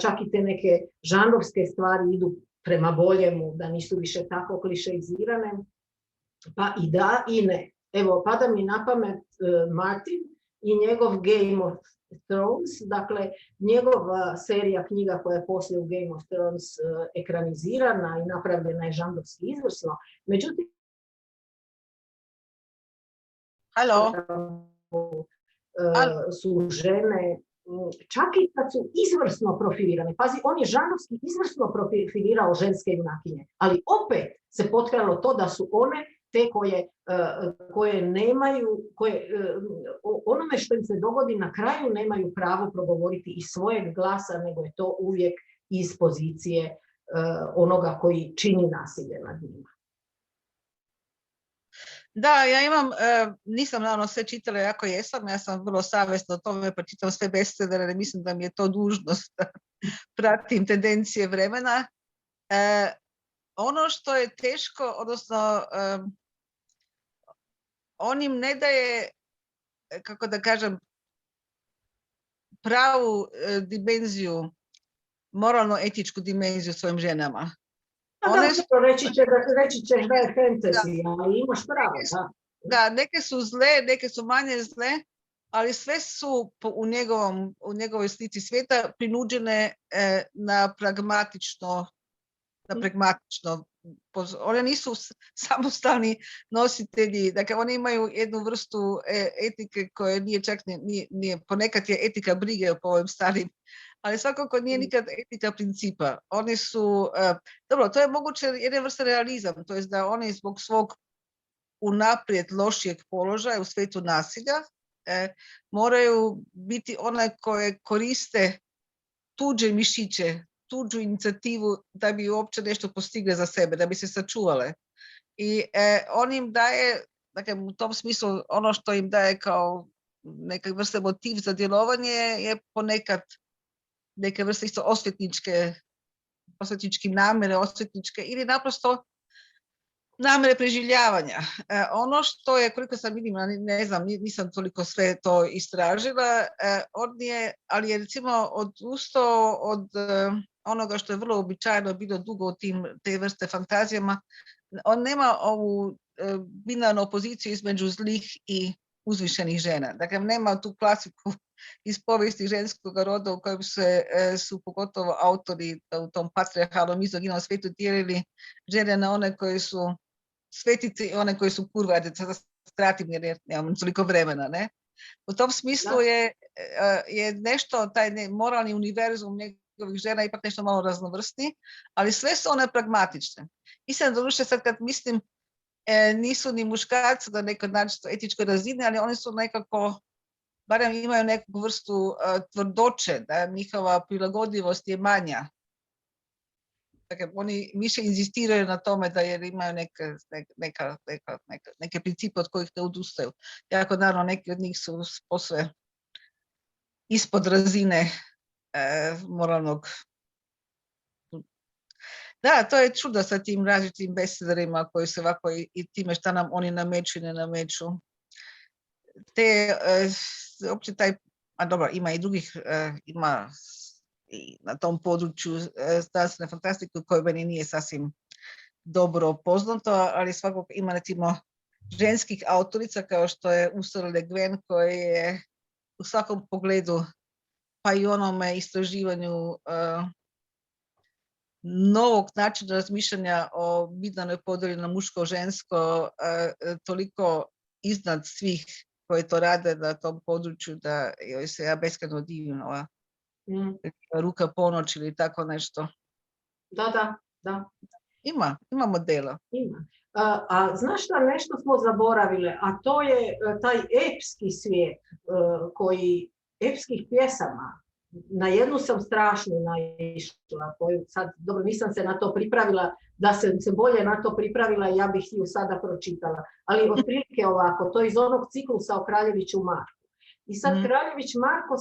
čak i te neke žanrovske stvari idu prema boljemu, da nisu više tako klišeizirane. Pa i da i ne. Evo, pada mi na pamet Martin i njegov Game of Thrones, dakle njegova serija knjiga koja je poslije u Game of Thrones ekranizirana i napravljena je žanrovski izvrsno. Međutim, halo. su žene, čak i kad su izvrsno profilirane. Pazi, on je žanrovski izvrsno profilirao ženske junakinje, ali opet se potkralo to da su one te koje nemaju, onome što im se dogodi na kraju nemaju pravo progovoriti iz svojeg glasa, nego je to uvijek iz pozicije onoga koji čini nasilje nad njima. Da, ja imam, nisam naravno sve čitala, jako jesam, ja sam vrlo savjesna o tome, pa čitam sve bestsellere, mislim da mi je to dužnost da pratim tendencije vremena. Ono što je teško, odnosno on im ne daje, kako da kažem, pravu dimenziju, moralno-etičku dimenziju svojim ženama. Reći ćeš da je fantasy, ali imaš pravo. Da, neke su zle, neke su manje zle, ali sve su u njegovoj slici svijeta prinuđene na pragmatično. One nisu samostalni nositelji, dakle oni imaju jednu vrstu etike koja nije čak, ponekad je etika brige po ovim starim, ali svakako nije nikad etika principa. Oni su, dobro, to je moguće jedna vrsta realizam, to je da oni zbog svog unaprijed lošijeg položaja u svijetu nasilja moraju biti one koje koriste tuđe mišiće, tuđu inicijativu da bi uopće nešto postigle za sebe, da bi se sačuvale. I on im daje, dakle u tom smislu ono što im daje kao neka vrsta motiv za djelovanje je ponekad neke vrste isto osvetničke namjere, ili naprosto namjere preživljavanja. Ono što je, koliko sam vidim, ne znam, nisam toliko sve to istražila, ali je recimo odustao od onoga što je vrlo običajno bilo dugo u te vrste fantazijama. On nema ovu binarnu opoziciju između zlih i uzvišenih žena. Dakle, nema tu klasiku iz povijesti ženskog roda u kojem su pogotovo autori u tom patrijarhalnom mizoginom svijetu dijelili žene na one koje su svetice i one koje su kurve, da skratim jer nemam toliko vremena. Ne? U tom smislu je nešto, taj moralni univerzum njegovih žena ipak nešto malo raznovrsni, ali sve su one pragmatične. Istina, doduše sad kad mislim, nisu ni muškarci na nekoj etičkoj razini, ali oni su nekako, barem imaju neku vrstu tvrdoće, da njihova prilagodljivost je manja. Dakle, oni više inzistiraju na tome da jer imaju neke principe od kojih ne odustaju. Jako naravno neki od njih su posve ispod razine moralnog. Da, to je čudo sa tim različitim bestsellerima koji se ovako i time šta nam oni nameću i ne nameću. Uopće taj, a dobro, ima i drugih, ima i na tom području znanstvene fantastike koje meni nije sasvim dobro poznato, ali svakog ima recimo ženskih autorica kao što je Ursula Le Guin koja je u svakom pogledu pa i onome istraživanju novog načina razmišljanja o binarnoj podjeli na muško-žensko toliko iznad svih koji to rade na tom području da joj se ja beskrajno divim ova Ruka ponoć ili tako nešto. Da. Ima modela. Ima. A znaš šta, nešto smo zaboravile, a to je taj epski svijet epskih pjesama. Na jednu sam strašno naišla, koju sad, dobro, nisam se na to pripravila, da sam se bolje na to pripravila, ja bih ju sada pročitala. Ali otprilike ovako, to je iz onog ciklusa o Kraljeviću Marku. I sad Kraljević Marko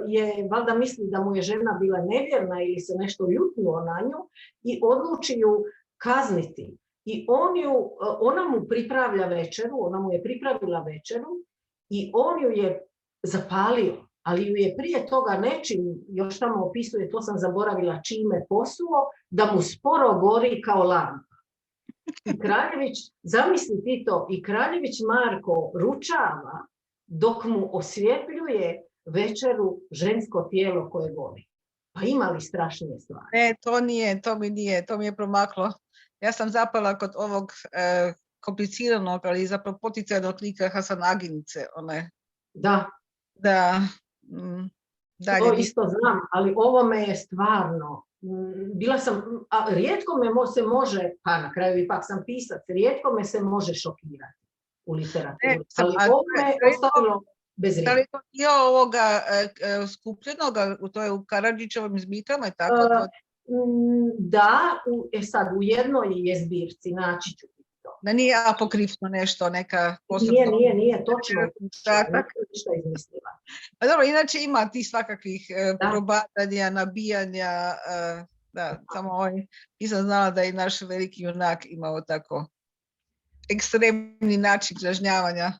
je, valjda misli da mu je žena bila nevjerna ili se nešto ljutnuo na nju i odluči ju kazniti. I ona mu pripravlja večeru, ona mu je pripravila večeru i on ju je zapalio. Ali ju je prije toga nečim, još tamo opisuje, to sam zaboravila čime posuo, da mu sporo gori kao lampa. I Kraljević, zamisli ti to, i Kraljević Marko ručava dok mu osvjetljuje večeru žensko tijelo koje gori. Pa ima li strašnije stvari? Ne, to mi je promaklo. Ja sam zapala kod ovog kompliciranog, ali zapravo poticajnog lika Hasanaginice, one Da, Da, mm, dalje to bi- isto znam, ali ovo me je stvarno, bila sam, a rijetko se može, pa na kraju ipak sam pisac, rijetko me se može šokirati u literaturi, ali ovo me je ostavilo bez Da li riječi. je to dio ovoga skupljenoga, to je u Karadžićevim zbirkama i tako? To, Da, sad u jednoj je zbirci, naći ću ti to. da nije apokrifno nešto, neka posebna... Nije, točno je Podatak. ništa izmislila. Pa dobro, inače ima ti svakakvih Da. probadanja, nabijanja, da, samo nisam znala da je i naš veliki junak imao tako ekstremni način kažnjavanja.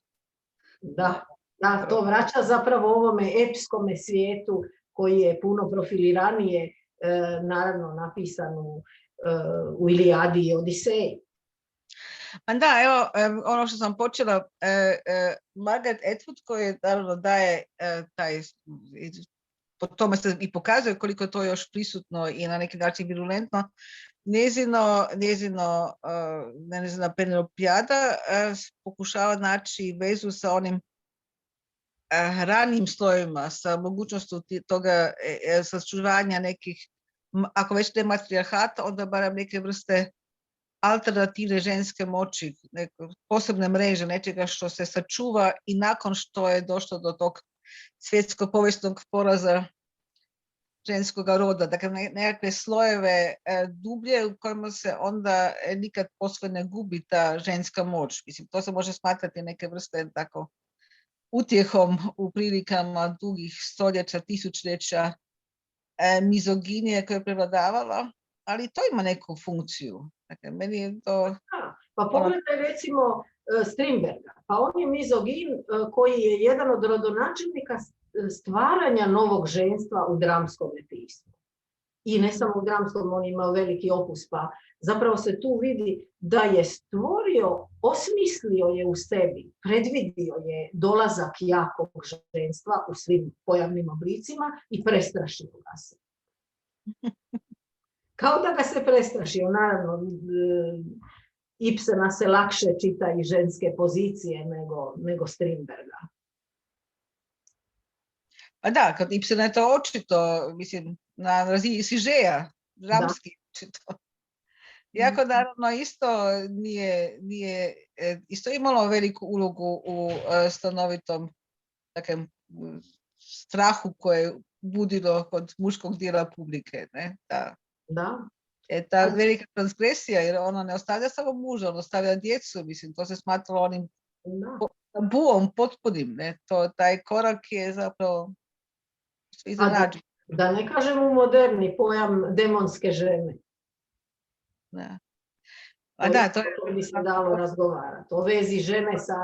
Da, to vraća zapravo ovome epskome svijetu koji je puno profiliranije, naravno napisan u Ilijadi i Odiseji. Pa da, evo, ono što sam počela, Margaret Atwood koji naravno daje taj, po tome se i pokazuje koliko to još prisutno i na neki način virulentno, njezina Penelopijada pokušava naći vezu sa onim ranijim slojima, sa mogućnostu toga sačuvanja nekih, ako već ne matrijarhata, onda barem neke vrste alternativne ženske moći, posebne mreže, nečega što se sačuva i nakon što je došlo do tog svjetskog povijesnog poraza ženskog roda, dakle nekakve slojeve dublje u kojima se onda nikad posve ne gubi ta ženska moć. Mislim, to se može smatrati neke vrste tako utjehom u prilikama dugih stoljeća, tisućljeća mizoginije koja je prevladavala, ali to ima neku funkciju. Dakle, meni je to... Pa pogledaj recimo Strindberga, pa on je mizogin koji je jedan od rodonačelnika stvaranja novog ženstva u dramskom pismu. I ne samo u dramskom, on imao veliki opus, pa zapravo se tu vidi da je stvorio, osmislio je u sebi, predvidio je dolazak jakog ženstva u svim pojavnim oblicima i prestrašio ga se. Kao da ga se prestrašio, naravno, Ibsena se lakše čita i ženske pozicije nego Strindberga. Pa da, kod Ibsena je to očito, mislim, na razini Sižeja, dramski očito. Iako naravno isto nije isto imalo veliku ulogu u stanovitom takem, strahu koje je budilo kod muškog dijela publike. Ne? Da. Ta velika transgresija, jer ona ne ostavlja samo muža, ona ostavlja djecu, mislim, to se smatralo onim tabuom potpunim, ne? Taj korak je zapravo iznenađen. Da ne kažem u moderni pojam demonske žene. Da. A da, to bi se dalo razgovarati. O vezi žene sa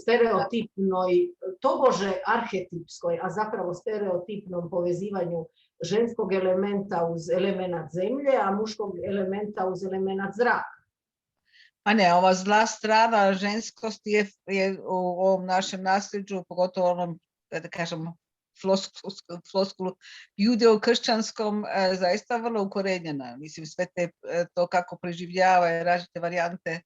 stereotipnoj, tobože arhetipskoj, a zapravo stereotipnom povezivanju ženskog elementa uz element zemlje, a muškog elementa uz element zraka. A ne, ova zla strana ženskosti je u ovom našem nasljeđu, pogotovo onom, da kažemo, floskulu judeo-kršćanskom, zaista vrlo ukorenjena. Mislim, sve to kako preživljava različite varijante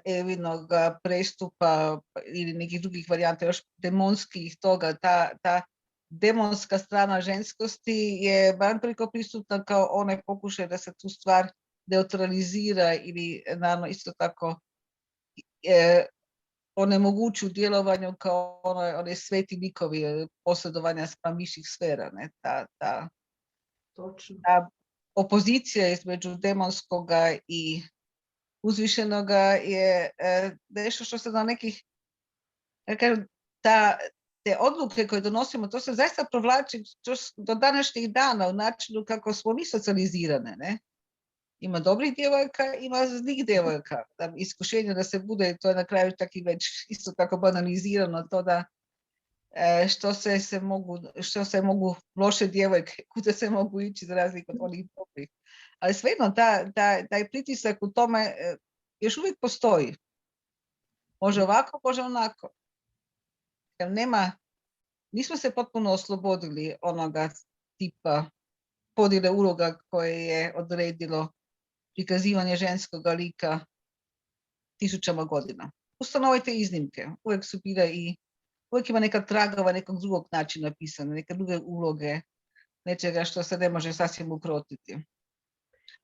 Evinog prestupa ili nekih drugih varijanta, još demonskih toga, ta demonska strana ženskosti je barem toliko prisutna kao onaj pokušaj da se tu stvar neutralizira ili naravno isto tako onemoguću djelovanju kao one sveti likovi posjedovanja spram viših sfera. Ne? Ta opozicija između demonskoga i uzvišenoga je nešto što se na nekih, te odluke koje donosimo, to se zaista provlači do današnjih dana u načinu kako smo mi socijalizirane. Ne? Ima dobrih djevojka, ima zlih djevojka. Iskušenje da se bude, to je na kraju čak i već isto tako banalizirano, to da što se mogu loše djevojke, kuda se mogu ići za razliku od onih dobrih. Ali svejedno, taj pritisak u tome još uvijek postoji. Može ovako, može onako. Nismo se potpuno oslobodili onoga tipa podjele uloga koje je odredilo prikazivanje ženskog lika tisućama godina. Ustanovite iznimke. Uvijek su bile i uvijek ima neka tragova nekog drugog načina pisane, neke druge uloge, nečega što se ne može sasvim ukrotiti.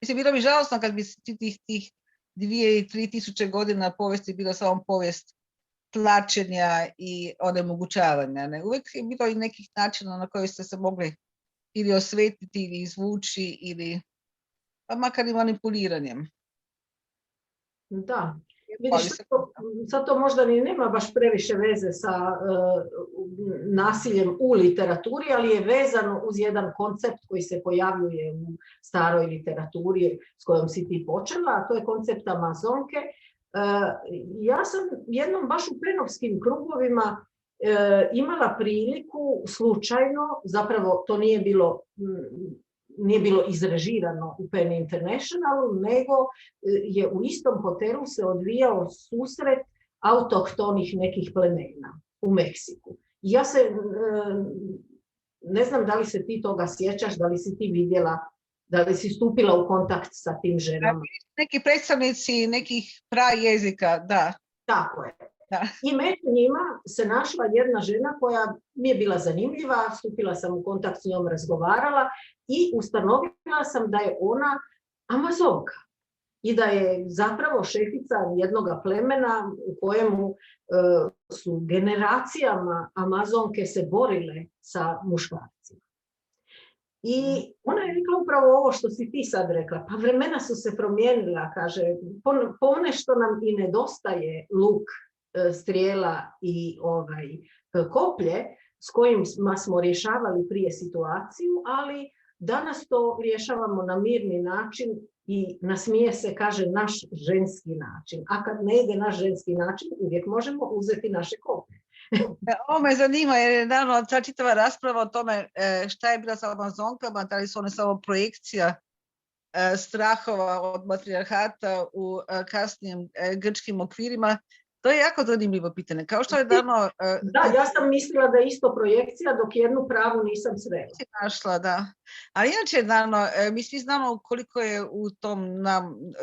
Mislim, bilo bi žalosno kad bi tih 2 i 3 tisuće godina povijesti bila samo povijest tlačenja i onemogućavanja. Ne? Uvijek je bilo i nekih načina na koji ste se mogli ili osvetiti ili izvući ili pa makar i manipuliranjem. Da. Vidiš, sad to možda ni nema baš previše veze sa nasiljem u literaturi, ali je vezano uz jedan koncept koji se pojavljuje u staroj literaturi s kojom si ti počela, a to je koncept Amazonke. Ja sam jednom baš u penovskim krugovima imala priliku slučajno, zapravo to nije bilo izrežirano u Pen Internationalu, nego je u istom hotelu se odvijao susret autohtonih nekih plemena u Meksiku. Ja se, ne znam da li se ti toga sjećaš, da li si ti vidjela, da li si stupila u kontakt sa tim ženama. Neki predstavnici nekih prajezika, da. Tako je. Da. I među njima se našla jedna žena koja mi je bila zanimljiva, stupila sam u kontakt s njom, razgovarala i ustanovila sam da je ona Amazonka i da je zapravo šefica jednog plemena u kojemu su generacijama Amazonke se borile sa muškarcima. I ona je rekla upravo ovo što si ti sad rekla, pa vremena su se promijenila, kaže, ponešto nam i nedostaje luk, strijela i koplje s kojima smo rješavali prije situaciju, ali danas to rješavamo na mirni način i nasmije se, kaže, naš ženski način. A kad ne ide naš ženski način, uvijek možemo uzeti naše koplje. Ovo me zanima jer je naravno ta čitava rasprava o tome šta je bila sa Amazonkama, da li su one samo projekcija strahova od matrijarhata u kasnijim grčkim okvirima. To je jako zanimljivo pitanje. Kao što je dano... Da, ja sam mislila da je isto projekcija, dok jednu pravu nisam srela. Našla, da. Ali inače, naravno, mi svi znamo koliko je u tom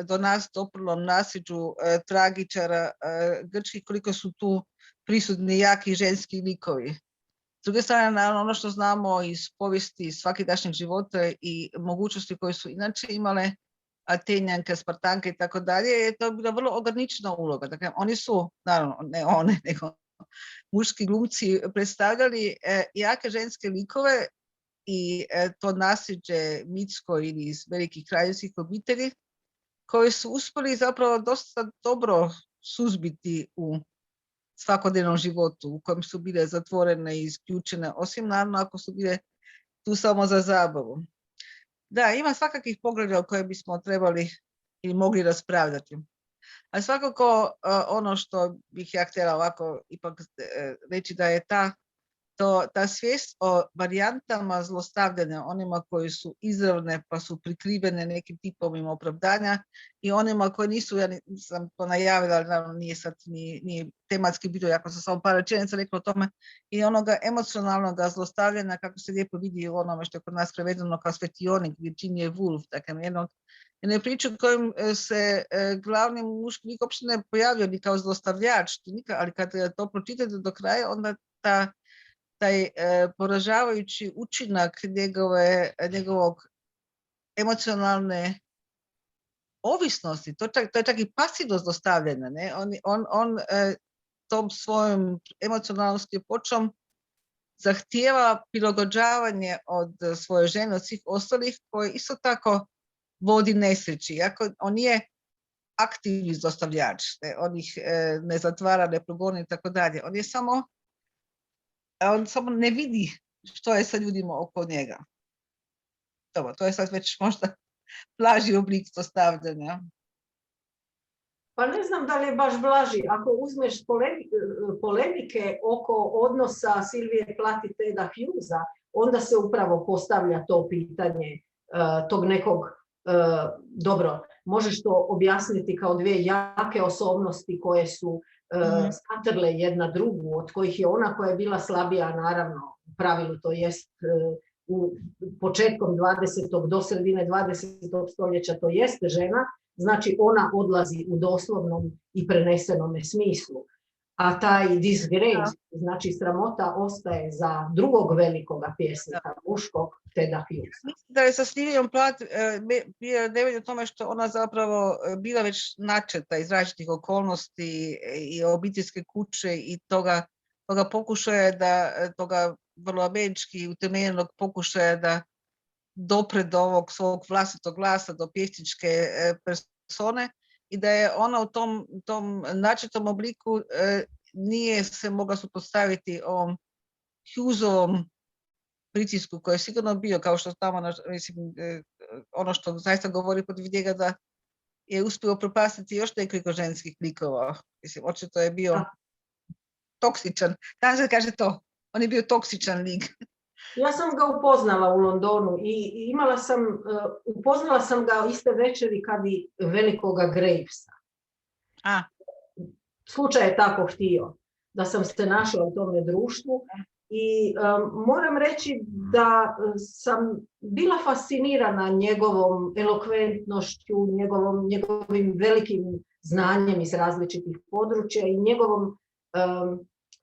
do nas doprlom nasljeđu tragičara grčkih, koliko su tu prisutni jaki ženski likovi. S druge strane, naravno, ono što znamo iz povijesti svakidašnjeg života i mogućnosti koje su inače imale Atenjanke, Spartanke i tako dalje, je to bila vrlo ograničena uloga. Dakle, oni su, naravno, ne one, nego muški glumci predstavljali jake ženske likove i to nasljeđe mitsko ili iz velikih kraljevskih obitelji, koji su uspjeli zapravo dosta dobro suzbiti u svakodnevnom životu, u kojem su bile zatvorene i isključene, osim naravno ako su bile tu samo za zabavu. Da, ima svakakvih poglavlja o koje bismo trebali ili mogli raspravljati. A svakako ono što bih ja htjela ovako ipak reći da je ta svijest o varijantama zlostavljanja, onima koji su izravne pa su prikrivene nekim tipovima opravdanja i onima koji nisu, ja sam to najavila, ali naravno nije sad nije tematski bilo, jako sam samo par rečenica rekla o tome, i onoga emocionalnog zlostavljanja kako se lijepo vidi u onome što je kod nas prevedeno kao svetionik Virginia Woolf, dakle jedne priče u kojem se glavni muški lik uopće ne pojavio ni kao zlostavljač, ali kad to pročitate do kraja, onda taj poražavajući učinak njegovog emocionalne ovisnosti, to je čak i pasivno zlostavljanje. Ne? On tom svojom emocionalnom sljepoćom zahtijeva prilagođavanje od svoje žene, od svih ostalih, koji isto tako vodi nesreći. Iako on nije aktivni zlostavljač, on ih ne zatvara, ne progoni i tako dalje. On samo ne vidi što je sa ljudima oko njega. Dobro, to je sad već možda blaži oblik zlostavljanja. Pa ne znam da li je baš blaži. Ako uzmeš polemike oko odnosa Silvije Plath i Teda Hughesa, onda se upravo postavlja to pitanje tog nekog, dobro, možeš to objasniti kao dvije jake osobnosti koje su skatrle jedna drugu, od kojih je ona koja je bila slabija, naravno, u pravilu to jest u početkom 20. do sredine 20. stoljeća to jeste žena, znači ona odlazi u doslovnom i prenesenome smislu. A taj disgrace, znači sramota, ostaje za drugog velikoga pjesnika, muškog, Teda Hughesa. Mislim da je sa Stivijom Plath bio nevolja u tome što ona zapravo bila već načeta iz različitih okolnosti i obiteljske kuće i toga pokušaja toga vrlo američki utemeljenog pokušaja da dopre do ovog svog vlastitog glasa, do pjesničke persone i da je ona u tom načetom obliku nije se mogla suprotstaviti ovom Hughesovom pritisku koji je sigurno bio, kao što tamo, mislim, ono što zaista govori protiv njega da je uspio propastiti još nekoliko ženskih likova. Mislim, očito je bio toksičan. Danas se kaže to. On je bio toksičan lik. Ja sam ga upoznala u Londonu i upoznala sam ga iste večeri kad i velikoga Gravesa. Slučaj je tako htio da sam se našla u tome društvu i moram reći da sam bila fascinirana njegovom elokventnošću, njegovim velikim znanjem iz različitih područja i njegovom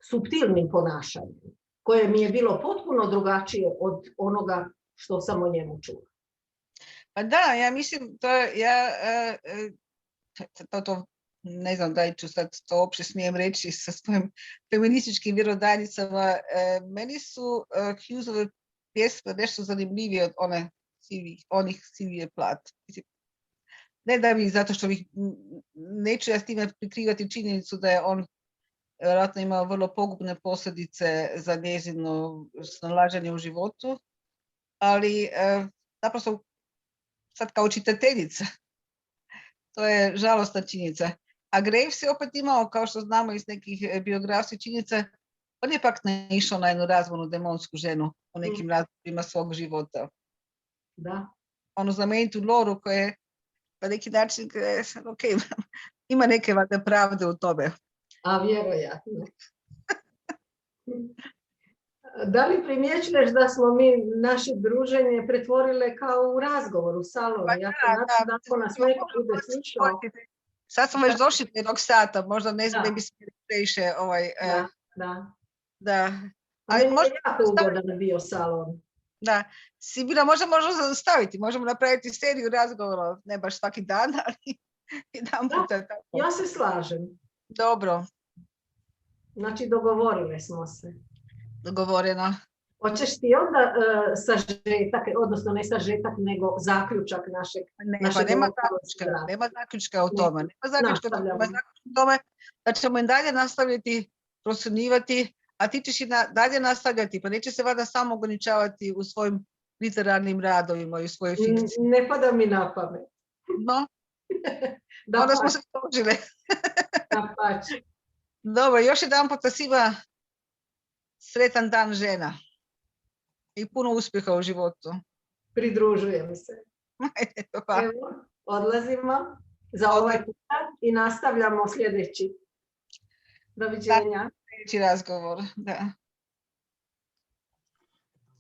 suptilnim ponašanjem, koje mi je bilo potpuno drugačije od onoga što sam o njemu čula. Pa da, ja mislim, to ne znam da li ću sad to uopće smijem reći sa svojim feminističkim vjerodaljicama, meni su Hughesove pjesme nešto zanimljivije od onih Stivije Plath. Ne da bi, zato što neću ja s time prikrivati činjenicu da je on vjerojatno imao vrlo pogubne posljedice za njezino snalaženje u životu, ali naprosto sad kao čitateljica, to je žalostna činjenica. A Graves je opet imao, kao što znamo iz nekih biografskih činjenica, on je pak naišao na jednu razvonu demonsku ženu u nekim razdobljima svog života. Da. Onu znamenitu Loru koja je na neki način, ima neke pravde u tome. A vjerojatno. Da li primjećuješ da smo mi naše druženje pretvorile kao u razgovor, u salonu? Ja sam da ako nas neko bude slušao. Sad smo već došli do jednog sata, možda ne znam da bi smjeli previše Da. Ali možda jako ugodan bio salon. Da. Sibila, možemo staviti, možemo napraviti seriju razgovora, ne baš svaki dan, ali jedan puta. Ja se slažem. Dobro. Znači, dogovorile smo se. Dogovoreno. Hoćeš ti onda sažetak, odnosno ne sažetak, nego zaključak našeg... Nema zaključka o tome. Nema zaključka o tome da ćemo i dalje nastaviti procjenjivati, a ti ćeš i dalje nastavljati, pa neće se vada samo ograničavati u svojim literarnim radovima i u svojoj fikciji. Ne pada mi na pamet. No, onda smo se složile. Da pači. Dobro, još jedan puta svima sretan dan žena i puno uspjeha u životu. Pridružujem se. Evo, odlazimo za ovaj puta i nastavljamo sljedeći. Doviđenja. Sljedeći razgovor, da.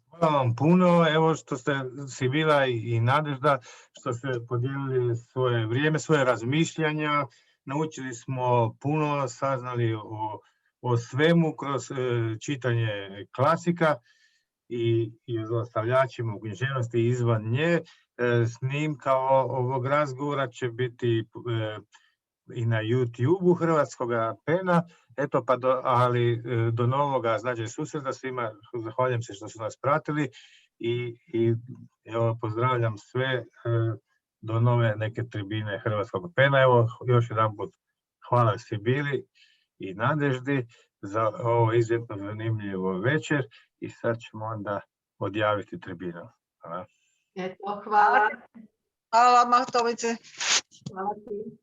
Hvala vam puno, evo što ste Sibila i Nadežda, što ste podijelili svoje vrijeme, svoje razmišljanja. Naučili smo puno, saznali o svemu kroz čitanje klasika i o zlostavljačima u književnosti i izvan nje. Snimka ovog razgovora će biti i na YouTube-u Hrvatskoga pena. Eto, ali do novoga susreta svima. Zahvaljujem se što su nas pratili i evo, pozdravljam sve do nove neke tribine Hrvatskog pena. Evo, još jedan put hvala Sibili i Nadeždi za ovo izuzetno zanimljivo večer i sad ćemo onda odjaviti tribinu. Hvala. Eto, hvala. Hvala, Mahtovice. Hvala ti.